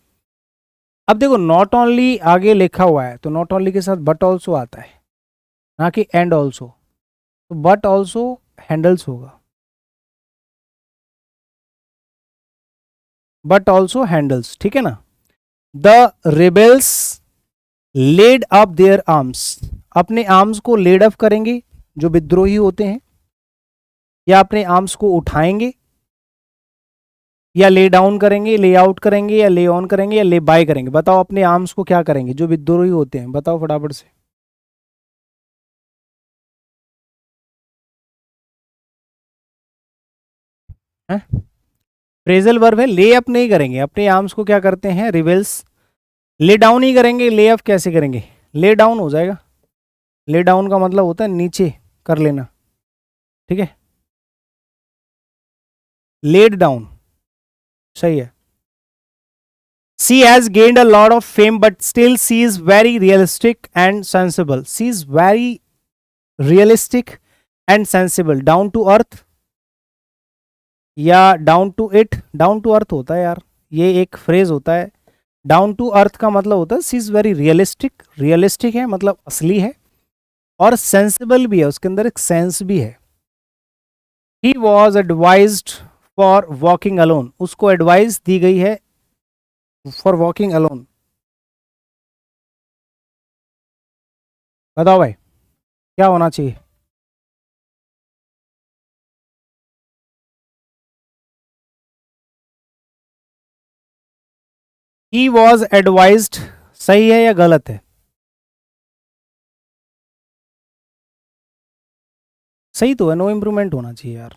अब देखो नॉट ओनली आगे लिखा हुआ है तो नॉट ओनली के साथ बट ऑल्सो आता है, ना कि एंड ऑल्सो. तो बट ऑल्सो हैंडल्स होगा, बट ऑल्सो हैंडल्स, ठीक है ना. The rebels laid up their arms, अपने आर्म्स को लेड अप करेंगे जो विद्रोही होते हैं, या अपने आर्म्स को उठाएंगे, या ले डाउन करेंगे, ले आउट करेंगे, या ले ऑन करेंगे, या ले बाय करेंगे. बताओ अपने आर्म्स को क्या करेंगे जो विद्रोही होते हैं, बताओ फटाफट से. फ्रेजल वर्ब है, ले अप नहीं करेंगे, अपने आर्म्स को क्या करते हैं, रिवेल्स. ले डाउन ही करेंगे, ले अप कैसे करेंगे, ले डाउन हो जाएगा. ले डाउन का मतलब होता है नीचे कर लेना, ठीक है. लेड डाउन सही है. She has gained a lot of fame but still she is very realistic and sensible. She is very realistic and sensible. Down to earth या down to it, down to earth होता है यार, ये एक phrase होता है. Down to अर्थ का मतलब होता है सी इज वेरी रियलिस्टिक. रियलिस्टिक है मतलब असली है, और सेंसिबल भी है, उसके अंदर एक सेंस भी है. He was advised for walking alone, उसको एडवाइस दी गई है फॉर वॉकिंग अलोन. बताओ भाई क्या होना चाहिए. ही वॉज एडवाइज्ड सही है या गलत है, सही तो है, नो इम्प्रूवमेंट होना चाहिए यार.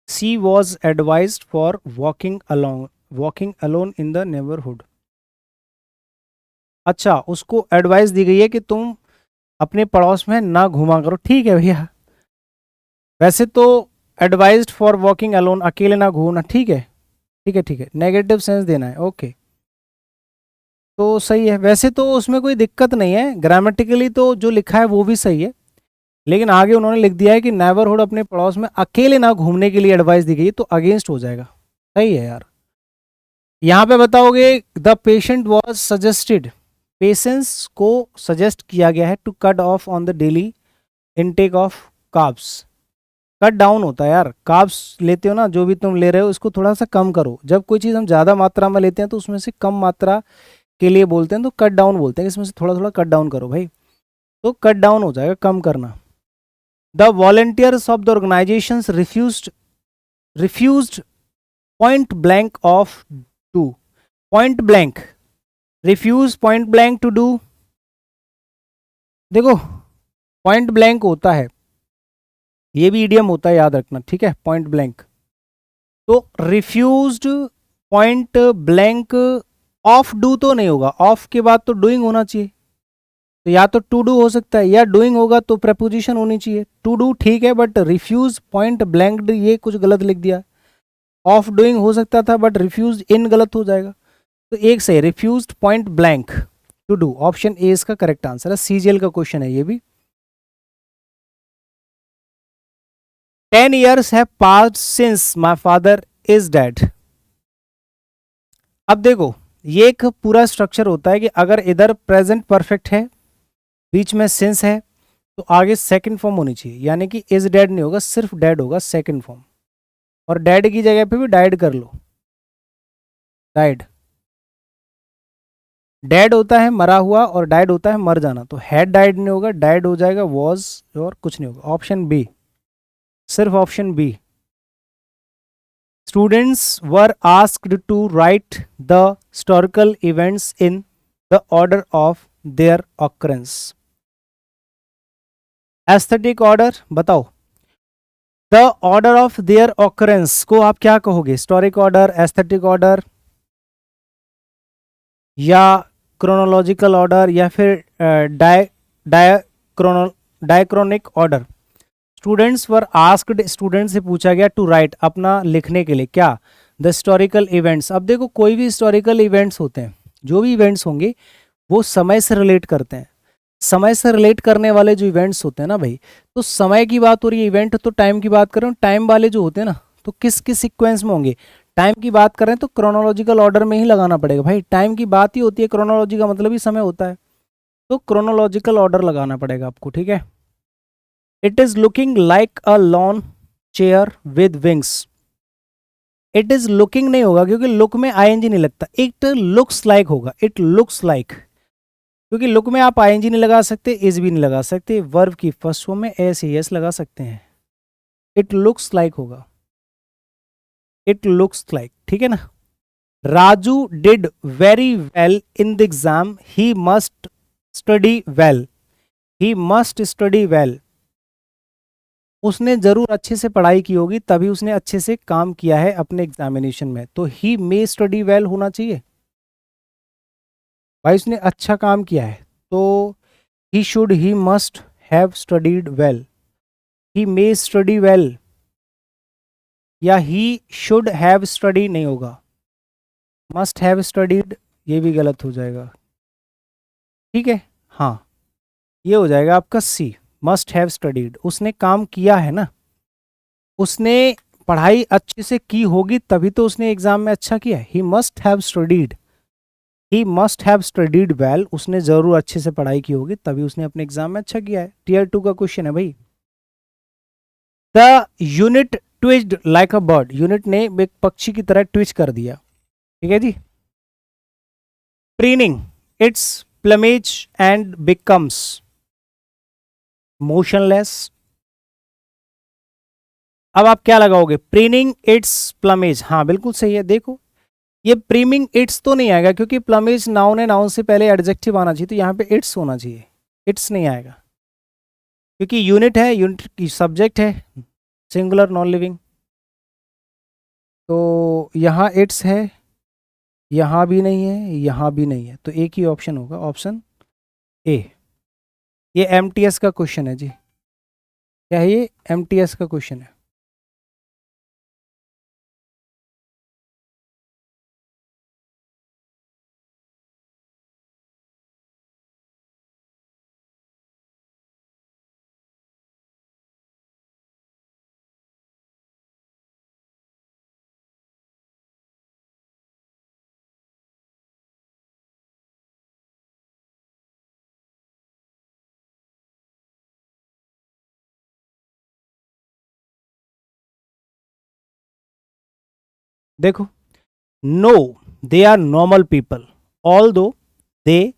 She was advised for walking alone in the neighbourhood. अच्छा, उसको एडवाइस दी गई है कि तुम अपने पड़ोस में ना घूमा करो. ठीक है भैया, वैसे तो एडवाइज्ड फॉर वॉकिंग अलोन, अकेले ना घूमना, ठीक है ठीक है ठीक है, नेगेटिव सेंस देना है, ओके. तो सही है, वैसे तो उसमें कोई दिक्कत नहीं है, ग्रामेटिकली तो जो लिखा है वो भी सही है, लेकिन आगे उन्होंने लिख दिया है कि नेबरहुड अपने पड़ोस में अकेले ना घूमने के लिए एडवाइस दी गई, तो अगेंस्ट हो जाएगा. सही है यार. यहाँ पे बताओगे the patient was suggested, patients को सजेस्ट किया गया है to cut off on the daily intake of carbs. Cut down होता है यार, कार्ब्स लेते हो ना जो भी तुम ले रहे हो, इसको थोड़ा सा कम करो. जब कोई चीज़ हम ज़्यादा मात्रा में लेते हैं तो उसमें से कम मात्रा के लिए बोलते हैं, तो कट डाउन बोलते हैं, इसमें से थोड़ा थोड़ा कट डाउन करो भाई. तो कट डाउन हो जाएगा, कम करना. The volunteers of the organisation refused point blank of do. Point blank, refuse point blank to do. देखो पॉइंट ब्लैंक होता है, ये भी इडियम होता है, याद रखना, ठीक है. पॉइंट ब्लैंक तो refused point blank of do तो नहीं होगा, ऑफ के बाद तो डूइंग होना चाहिए, तो या तो टू डू हो सकता है या डूइंग होगा, तो प्रेपोजिशन होनी चाहिए. टू डू ठीक है, बट रिफ्यूज पॉइंट ब्लैंक ये कुछ गलत लिख दिया. ऑफ डूइंग हो सकता था बट रिफ्यूज इन गलत हो जाएगा. तो एक सही, refused point blank to do, option A इसका करेक्ट आंसर है. सीजीएल का क्वेश्चन है ये भी. 10 years have passed since my father is dead. अब देखो ये एक पूरा स्ट्रक्चर होता है कि अगर इधर प्रेजेंट परफेक्ट है, बीच में सिंस है, तो आगे सेकंड फॉर्म होनी चाहिए, यानी कि इज डेड नहीं होगा, सिर्फ डेड होगा सेकंड फॉर्म. और डेड की जगह पे भी डाइड कर लो, डाइड. डेड होता है मरा हुआ और डाइड होता है मर जाना, तो हैड डाइड नहीं होगा, डाइड हो जाएगा, वॉज और कुछ नहीं होगा. ऑप्शन बी, सिर्फ option B. Students were asked to write the historical events in the order of their occurrence. Aesthetic order बताओ, the order of their occurrence को आप क्या कहोगे, हिस्टोरिक ऑर्डर, एस्थेटिक ऑर्डर, या क्रोनोलॉजिकल ऑर्डर, या फिर diachronic order. Students were asked, student से पूछा गया टू राइट अपना लिखने के लिए क्या, द हिस्टोरिकल इवेंट्स। अब देखो कोई भी हिस्टोरिकल इवेंट्स होते हैं, जो भी इवेंट्स होंगे वो समय से रिलेट करते हैं। समय से रिलेट करने वाले जो इवेंट्स होते हैं ना भाई, तो समय की बात हो रही है, इवेंट तो टाइम की बात कर रहे हो, टाइम वाले जो होते हैं ना तो किस किस सीक्वेंस में होंगे। टाइम की बात करें तो क्रोनोलॉजिकल ऑर्डर में ही लगाना पड़ेगा भाई, टाइम की बात ही होती है, क्रोनोलॉजी का मतलब ही समय होता है, तो क्रोनोलॉजिकल ऑर्डर लगाना पड़ेगा आपको, ठीक है। It is looking like a lawn chair with wings. It is looking नहीं होगा क्योंकि लुक में आईएनजी नहीं लगता, इट लुक्स लाइक होगा, इट लुक्स लाइक, क्योंकि लुक में आप आईएनजी नहीं लगा सकते, इज भी नहीं लगा सकते, वर्ब की फर्स्ट फॉर्म में एस एस लगा सकते हैं, इट लुक्स लाइक होगा, इट लुक्स लाइक, ठीक है ना। Raju did very well in the exam, he must study well, he must study well. उसने जरूर अच्छे से पढ़ाई की होगी तभी उसने अच्छे से काम किया है अपने एग्जामिनेशन में, तो ही मे स्टडी वेल होना चाहिए भाई, उसने अच्छा काम किया है, तो he should he must have studied well, he may study well, या ही शुड हैव स्टडी नहीं होगा, मस्ट हैव स्टडीड ये भी गलत हो जाएगा, ठीक है। हाँ, ये हो जाएगा आपका सी, मस्ट हैव स्टडीड, उसने काम किया है ना, उसने पढ़ाई अच्छे से की होगी तभी तो उसने एग्जाम में अच्छा किया है। He must have studied, he must have studied well, उसने जरूर अच्छे से पढ़ाई की होगी तभी उसने अपने एग्जाम में अच्छा किया है। टीयर 2 का क्वेश्चन है भाई। The unit twisted like a bird, unit ने एक पक्षी की तरह ट्विस्ट कर दिया, ठीक है जी। Preening its plumage and becomes motionless. अब आप क्या लगाओगे, प्रीनिंग इट्स प्लमेज, हाँ बिल्कुल सही है। देखो ये प्रीमिंग इट्स तो नहीं आएगा क्योंकि प्लमेज नाउन है, नाउन से पहले एडजेक्टिव आना चाहिए, तो यहाँ पे इट्स होना चाहिए, इट्स नहीं आएगा क्योंकि यूनिट है, यूनिट की सब्जेक्ट है, सिंगुलर नॉन लिविंग, तो यहाँ इट्स है, यहाँ भी नहीं है, यहाँ भी नहीं है, तो एक ही ऑप्शन होगा, ऑप्शन ए। ये एमटीएस का क्वेश्चन है जी, क्या है ये, एमटीएस का क्वेश्चन है। देखो, no they are normal people although they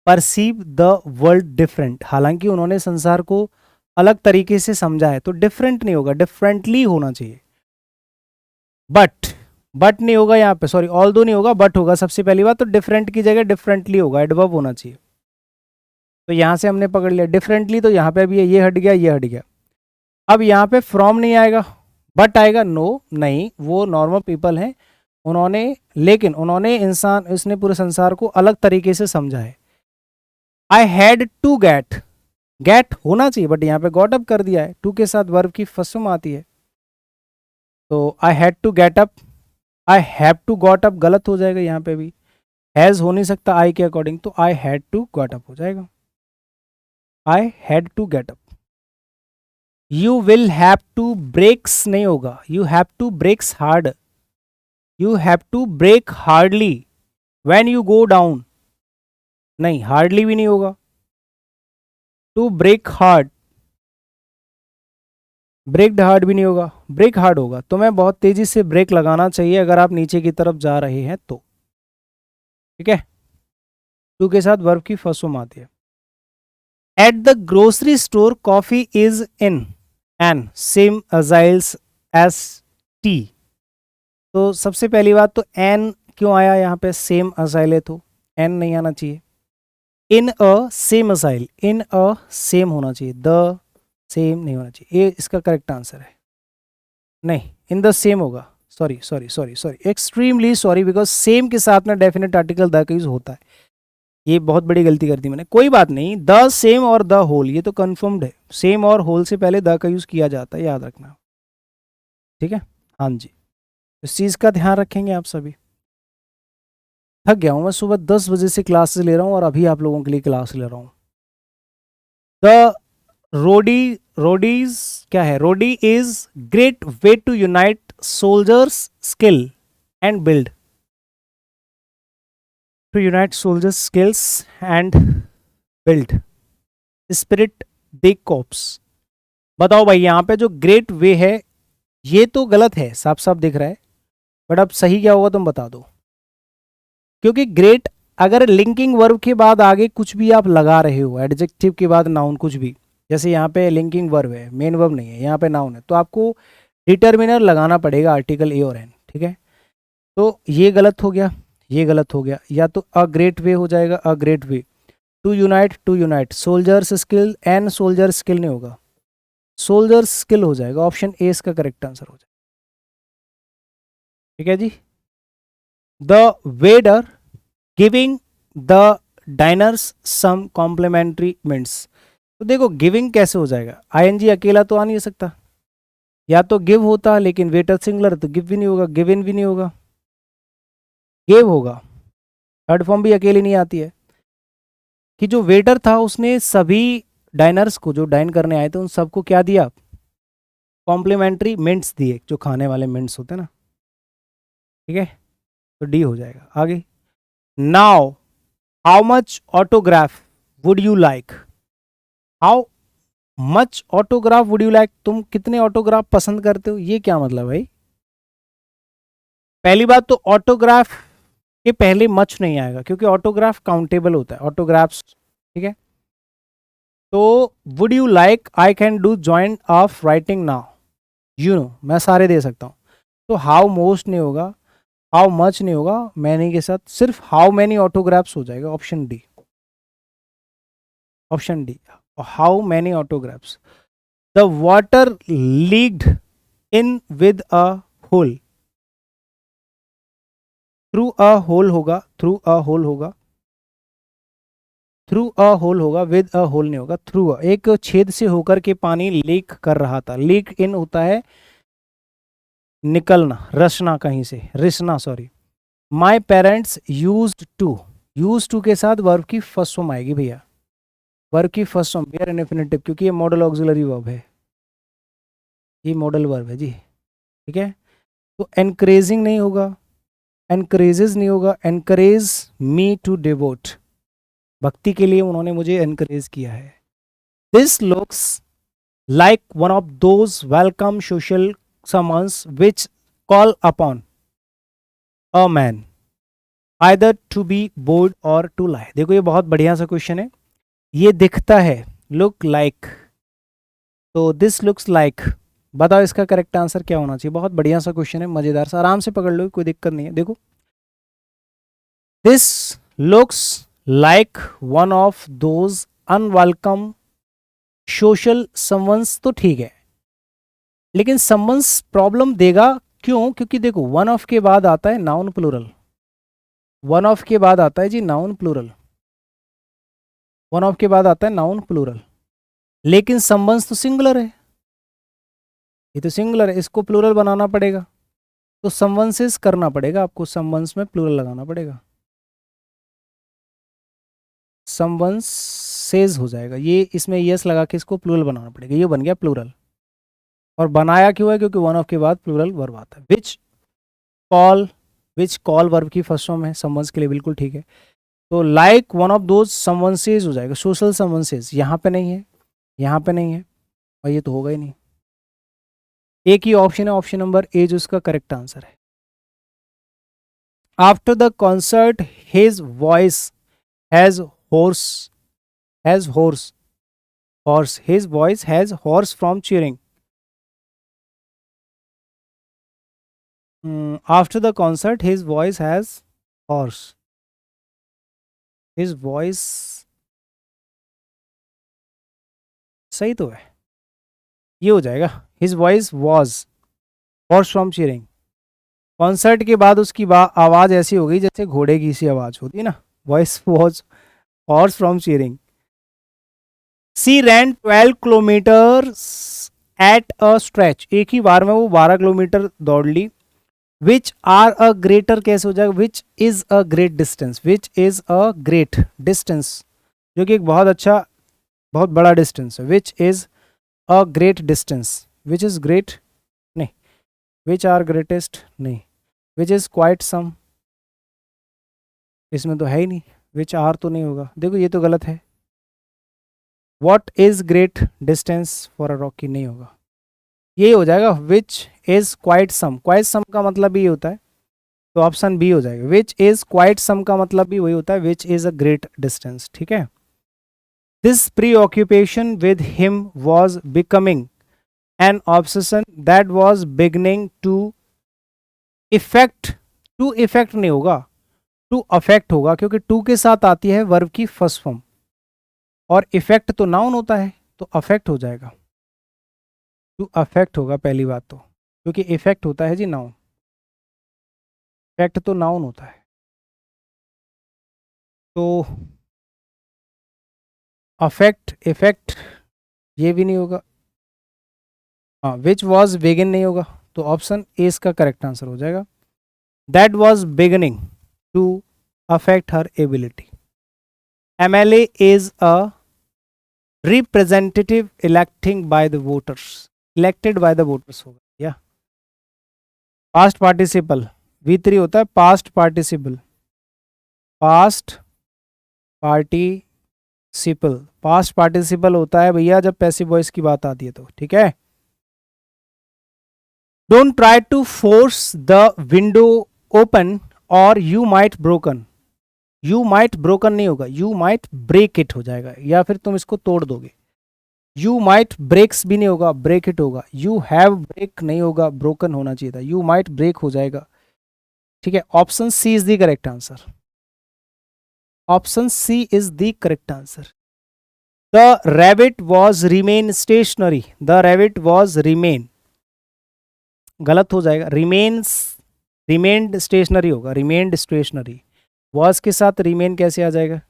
perceive the world different, हालांकि उन्होंने संसार को अलग तरीके से समझा है, तो डिफरेंट नहीं होगा, डिफरेंटली होना चाहिए। बट नहीं होगा यहाँ पे, सॉरी ऑल दो नहीं होगा, बट होगा सबसे पहली बात, तो डिफरेंट की जगह डिफरेंटली होगा, एडवर्ब होना चाहिए, तो यहाँ से हमने पकड़ लिया डिफरेंटली, तो यहाँ पे भी ये हट गया, ये हट गया। अब यहाँ पे फ्रॉम नहीं आएगा, बट आएगा, नो नहीं, वो नॉर्मल पीपल हैं, उन्होंने, लेकिन उन्होंने इंसान, इसने पूरे संसार को अलग तरीके से समझा है। I had to get, get होना चाहिए बट यहाँ पे गॉट अप कर दिया है, टू के साथ वर्ब की फर्स्ट फॉर्म आती है, तो I had to get up, I have to got up गलत हो जाएगा, यहाँ पे भी हैज हो नहीं सकता आई के अकॉर्डिंग, तो I had to got up हो जाएगा, I had to get up. You will have to brakes नहीं होगा, you have to brakes hard, you have to brake hardly when you go down, नहीं हार्डली भी नहीं होगा, to brake hard, brake hard भी नहीं होगा, ब्रेक हार्ड होगा, तो मैं बहुत तेजी से ब्रेक लगाना चाहिए अगर आप नीचे की तरफ जा रहे हैं तो, ठीक है। टू के साथ वर्ब की फर्स्ट फॉर्म आती है। At the grocery store coffee is in an same aisles as tea, तो सबसे पहली बात तो एन क्यों आया यहाँ पे, सेम अजाइल है तो एन नहीं आना चाहिए। In a same aisle, in a same होना चाहिए, द सेम नहीं होना चाहिए, ये इसका करेक्ट आंसर है, नहीं इन द सेम होगा, sorry sorry sorry sorry, extremely sorry, because same के साथ में डेफिनेट आर्टिकल द का यूज होता है, ये बहुत बड़ी गलती कर दी मैंने, कोई बात नहीं, द सेम और द होल ये तो कंफर्म्ड है, सेम और होल से पहले द का यूज किया जाता है, याद रखना, ठीक है। हाँ जी, इस चीज़ का ध्यान रखेंगे आप सभी। थक गया हूँ मैं, सुबह 10 बजे से क्लासेस ले रहा हूँ और अभी आप लोगों के लिए क्लास ले रहा हूँ। द रोडीज क्या है? Roadie is great way to unite soldiers skill and build, to unite soldiers skills and build spirit de corps. बताओ भाई, यहाँ पे जो ग्रेट वे है ये तो गलत है, साफ साफ दिख रहा है, बट अब सही क्या होगा तुम बता दो। क्योंकि ग्रेट अगर लिंकिंग वर्ब के बाद आगे कुछ भी आप लगा रहे हो, एडजेक्टिव के बाद नाउन कुछ भी, जैसे यहाँ पे लिंकिंग वर्ब है, मेन वर्ब नहीं है, यहाँ पे नाउन है, तो आपको डिटर्मिनर लगाना पड़ेगा, आर्टिकल ए और एन, ठीक है। तो ये गलत हो गया, ये गलत हो गया, या तो अ ग्रेट वे हो जाएगा, a great way. To unite soldiers skill, an soldier skill नहीं होगा, सोल्जर स्किल हो जाएगा। ऑप्शन ए इसका करेक्ट आंसर हो जाएगा, ठीक है जी। The waiter giving the diners some compliments. तो देखो गिविंग कैसे हो जाएगा, आईएनजी अकेला तो आ नहीं सकता, या तो गिव होता, लेकिन वेटर सिंगुलर तो गिव भी नहीं होगा, गिवन भी नहीं होगा, गिव होगा। थर्ड फॉर्म भी अकेली नहीं आती है, कि जो वेटर था उसने सभी डाइनर्स को, जो डाइन करने आए थे उन सबको क्या दिया? कॉम्प्लीमेंट्री मिंट्स दिए, जो खाने वाले मिंट्स होते हैं ना, ठीक है। तो डी हो जाएगा। आगे, now how much autograph would you like, how much autograph would you like, तुम कितने ऑटोग्राफ पसंद करते हो, ये क्या मतलब भाई? पहली बात तो ऑटोग्राफ के पहले मच नहीं आएगा, क्योंकि ऑटोग्राफ काउंटेबल होता है, ऑटोग्राफ्स, ठीक है। तो would you like, I can do joint of writing now, you know, मैं सारे दे सकता हूँ। तो हाउ मोस्ट नहीं होगा, हाउ मच नहीं होगा, मैनी के साथ सिर्फ हाउ मैनी ऑटोग्राफ्स हो जाएगा, option D, option D, how many autographs. The water leaked in with a hole, through a hole होगा, थ्रू अ होल होगा, थ्रू अ होल होगा, विद अ होल नहीं होगा, थ्रू अ, एक छेद से होकर के पानी लीक कर रहा था। लीक इन होता है निकलना, रसना, कहीं से रिसना, sorry. My parents use to के साथ वर्ब की फर्स्ट फॉर्म आएगी भैया, वर्ब की फर्स्ट फॉर्म बेयर इन्फिनेटिव, क्योंकि ये मॉडल ऑक्सिलरी वर्ब है, ये मॉडल वर्ब है जी, ठीक है। तो एनकरेजिंग नहीं होगा, एनकरेजेस नहीं होगा, एनकरेज मी टू डिवोट, भक्ति के लिए उन्होंने मुझे एनकरेज किया है। This looks like one of those welcome social summons which call upon a man either to be bored or to lie. देखो ये बहुत बढ़िया सा क्वेश्चन है, ये दिखता है, लुक लाइक, तो दिस लुक्स लाइक, बताओ इसका करेक्ट आंसर क्या होना चाहिए? बहुत बढ़िया सा क्वेश्चन है, मजेदार सा, आराम से पकड़ लो, कोई दिक्कत नहीं है। देखो, this looks like one of those unwelcome social someone's, तो ठीक है, लेकिन समवंस प्रॉब्लम देगा, क्यों? क्योंकि देखो वन ऑफ के बाद आता है नाउन प्लूरल, वन ऑफ के बाद आता है जी नाउन प्लूरल, वन ऑफ के बाद आता है नाउन प्लूरल, लेकिन समवंस तो सिंगुलर है, ये तो सिंगुलर है, इसको प्लूरल बनाना पड़ेगा, तो समवंसेस करना पड़ेगा आपको, समवंस में प्लूरल लगाना पड़ेगा, समवंसेस हो जाएगा ये, इसमें यस लगा के इसको प्लूरल बनाना पड़ेगा, ये बन गया प्लूरल। और बनाया क्यों है? क्योंकि वन ऑफ के बाद प्लूरल वर्ब आता है। कॉल विच कॉल वर्ब की फर्स्ट फॉर्म है, समवंस के लिए बिल्कुल ठीक है। तो लाइक वन ऑफ दोज समवंसेस हो जाएगा, सोशल समवंसेस, यहाँ पे नहीं है, यहाँ पे नहीं है, और ये तो होगा ही नहीं, एक ही ऑप्शन है, ऑप्शन नंबर ए जो इसका करेक्ट आंसर है। After the concert his voice has hoarse, has hoarse, hoarse, his voice has hoarse from cheering. After the concert his voice has hoarse, his voice सही तो है, ये हो जाएगा, his voice was hoarse from cheering. कॉन्सर्ट के बाद उसकी आवाज ऐसी हो गई जैसे घोड़े की सी आवाज होती है ना, voice was hoarse from cheering. She ran 12 kilometre at a stretch, एक ही बार में वो 12 किलोमीटर दौड़ ली, विच आर अ ग्रेटर कैसे हो जाएगा, which is a great distance, which is a great distance, जो कि एक बहुत अच्छा बहुत बड़ा डिस्टेंस है। Which is a great distance, which is great नहीं, विच आर ग्रेटेस्ट नहीं, विच इज क्वाइट सम, इसमें तो है ही नहीं, विच आर तो नहीं होगा, देखो ये तो गलत है। What is great distance for a rocky नहीं होगा, यही हो जाएगा which is quite some, quite some का मतलब भी ये होता है, तो ऑप्शन बी हो जाएगा। विच इज क्वाइट सम का मतलब भी वही होता है, which is a great distance, ठीक है। This preoccupation with him was becoming an obsession that was beginning to effect, to effect नहीं होगा, टू अफेक्ट होगा, क्योंकि टू के साथ आती है वर्ब की फर्स्ट फॉर्म, और इफेक्ट तो नाउन होता है, तो अफेक्ट हो जाएगा, टू अफेक्ट होगा पहली बात तो, क्योंकि इफेक्ट होता है जी नाउन, इफेक्ट तो नाउन होता है, तो अफेक्ट इफेक्ट ये भी नहीं होगा। हाँ, विच वॉज बिगिन नहीं होगा, तो ऑप्शन ए इसका करेक्ट आंसर हो जाएगा। That was beginning to affect her ability. MLA is a representative electing by the voters, elected by the voters होगा या पास्ट पार्टिसिपल, V3 होता है past participle, past participle, past participle होता है भैया जब पैसिव वॉइस की बात आती है तो, ठीक है। Don't try to force the window open और you might broken, you might broken नहीं होगा, यू माइट ब्रेक इट हो जाएगा, या फिर तुम इसको तोड़ दोगे। यू माइट ब्रेक्स भी नहीं होगा, ब्रेक इट होगा। यू हैव ब्रेक नहीं होगा, ब्रोकन होना चाहिए था, यू माइट ब्रेक हो जाएगा, ठीक है। Option C is the correct answer, option C is the correct answer. The rabbit was remain stationary, the rabbit was remain गलत हो जाएगा, रिमेन्स रिमेन्ड स्टेशनरी होगा, रिमेन्ड स्टेशनरी, वॉज के साथ रिमेन कैसे आ जाएगा,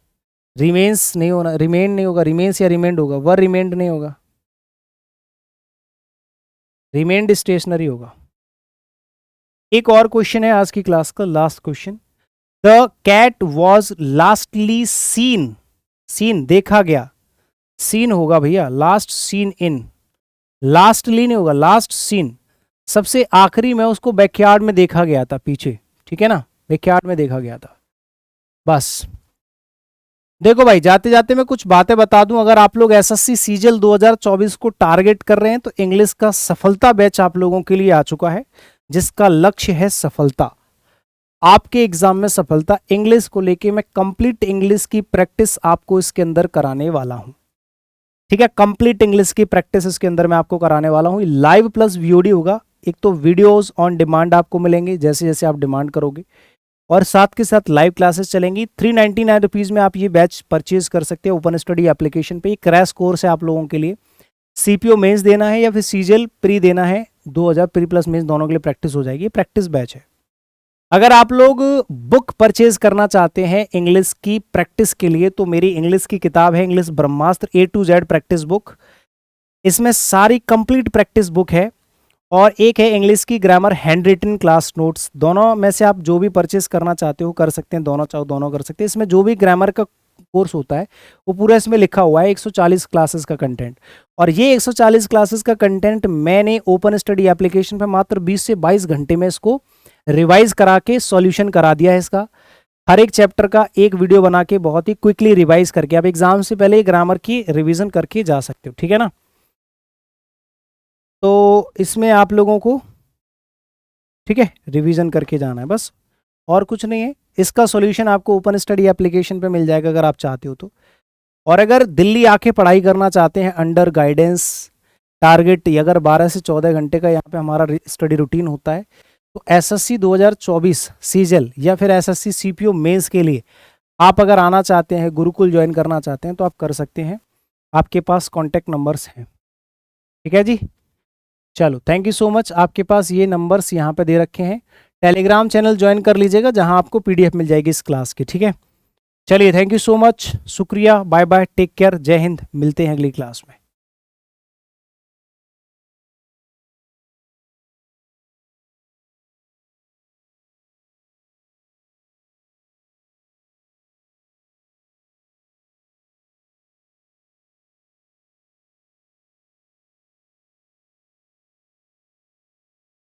रिमेन्स नहीं होना, रिमेन नहीं होगा, रिमेन्स या रिमेंड होगा, वर रिमेंड नहीं होगा, रिमेंड स्टेशनरी होगा। एक और क्वेश्चन है आज की क्लास का last question. The cat was lastly seen, seen देखा गया, सीन होगा भैया लास्ट सीन इन, लास्टली नहीं होगा, लास्ट सीन सबसे आखिरी में उसको बैकयार्ड में देखा गया था पीछे, ठीक है ना, बैकयार्ड में देखा गया था। बस देखो भाई जाते जाते मैं कुछ बातें बता दूं, अगर आप लोग एसएससी सीजीएल 2024 को टारगेट कर रहे हैं तो इंग्लिश का सफलता बैच आप लोगों के लिए आ चुका है, जिसका लक्ष्य है सफलता, आपके एग्जाम में सफलता। इंग्लिश को लेके मैं कंप्लीट इंग्लिश की प्रैक्टिस आपको इसके अंदर कराने वाला हूं, ठीक है। कंप्लीट इंग्लिश की प्रैक्टिस इसके अंदर मैं आपको कराने वाला हूं, लाइव प्लस वीओडी होगा। एक तो वीडियोस ऑन डिमांड आपको मिलेंगे जैसे जैसे आप डिमांड करोगे, और साथ के साथ लाइव क्लासेस चलेंगी। 399 रुपीज़ में आप ये बैच परचेज कर सकते हैं ओपन स्टडी एप्लीकेशन पे। ये क्रैश कोर्स है आप लोगों के लिए, सीपीओ मेंस देना है या फिर सीजीएल प्री देना है, 2000 प्री प्लस मेंस दोनों के लिए प्रैक्टिस हो जाएगी, प्रैक्टिस बैच है। अगर आप लोग बुक परचेज करना चाहते हैं इंग्लिश की प्रैक्टिस के लिए तो मेरी इंग्लिश की किताब है English Brahmastra A to Z practice book, इसमें सारी कंप्लीट प्रैक्टिस बुक है। और एक है इंग्लिश की grammar handwritten class notes, दोनों में से आप जो भी परचेस करना चाहते हो कर सकते हैं, दोनों चाहो दोनों कर सकते हैं। इसमें जो भी ग्रामर का कोर्स होता है वो पूरा इसमें लिखा हुआ है, 140 क्लासेस का कंटेंट, और ये 140 क्लासेस का कंटेंट मैंने ओपन स्टडी एप्लीकेशन पे मात्र 20 से 22 घंटे में इसको रिवाइज करा के सॉल्यूशन करा दिया है इसका। हर एक चैप्टर का एक वीडियो बना के बहुत ही क्विकली रिवाइज करके आप एग्जाम से पहले ग्रामर की रिवीजन करके जा सकते हो, ठीक है ना। तो इसमें आप लोगों को ठीक है रिवीजन करके जाना है बस, और कुछ नहीं है। इसका सॉल्यूशन आपको ओपन स्टडी एप्लीकेशन पे मिल जाएगा अगर आप चाहते हो तो। और अगर दिल्ली आके पढ़ाई करना चाहते हैं अंडर गाइडेंस टारगेट, अगर 12 से 14 घंटे का यहाँ पे हमारा स्टडी रूटीन होता है, तो एसएससी 2024 सीजीएल या फिर एसएससी सीपीओ मेंस के लिए आप अगर आना चाहते हैं, गुरुकुल ज्वाइन करना चाहते हैं तो आप कर सकते हैं, आपके पास कॉन्टैक्ट नंबर्स हैं, ठीक है जी। चलो थैंक यू सो मच। आपके पास ये नंबर्स यहाँ पे दे रखे हैं, टेलीग्राम चैनल ज्वाइन कर लीजिएगा जहाँ आपको पीडीएफ मिल जाएगी इस क्लास की, ठीक है। चलिए थैंक यू सो मच, शुक्रिया, बाय बाय, टेक केयर, जय हिंद, मिलते हैं अगली क्लास में।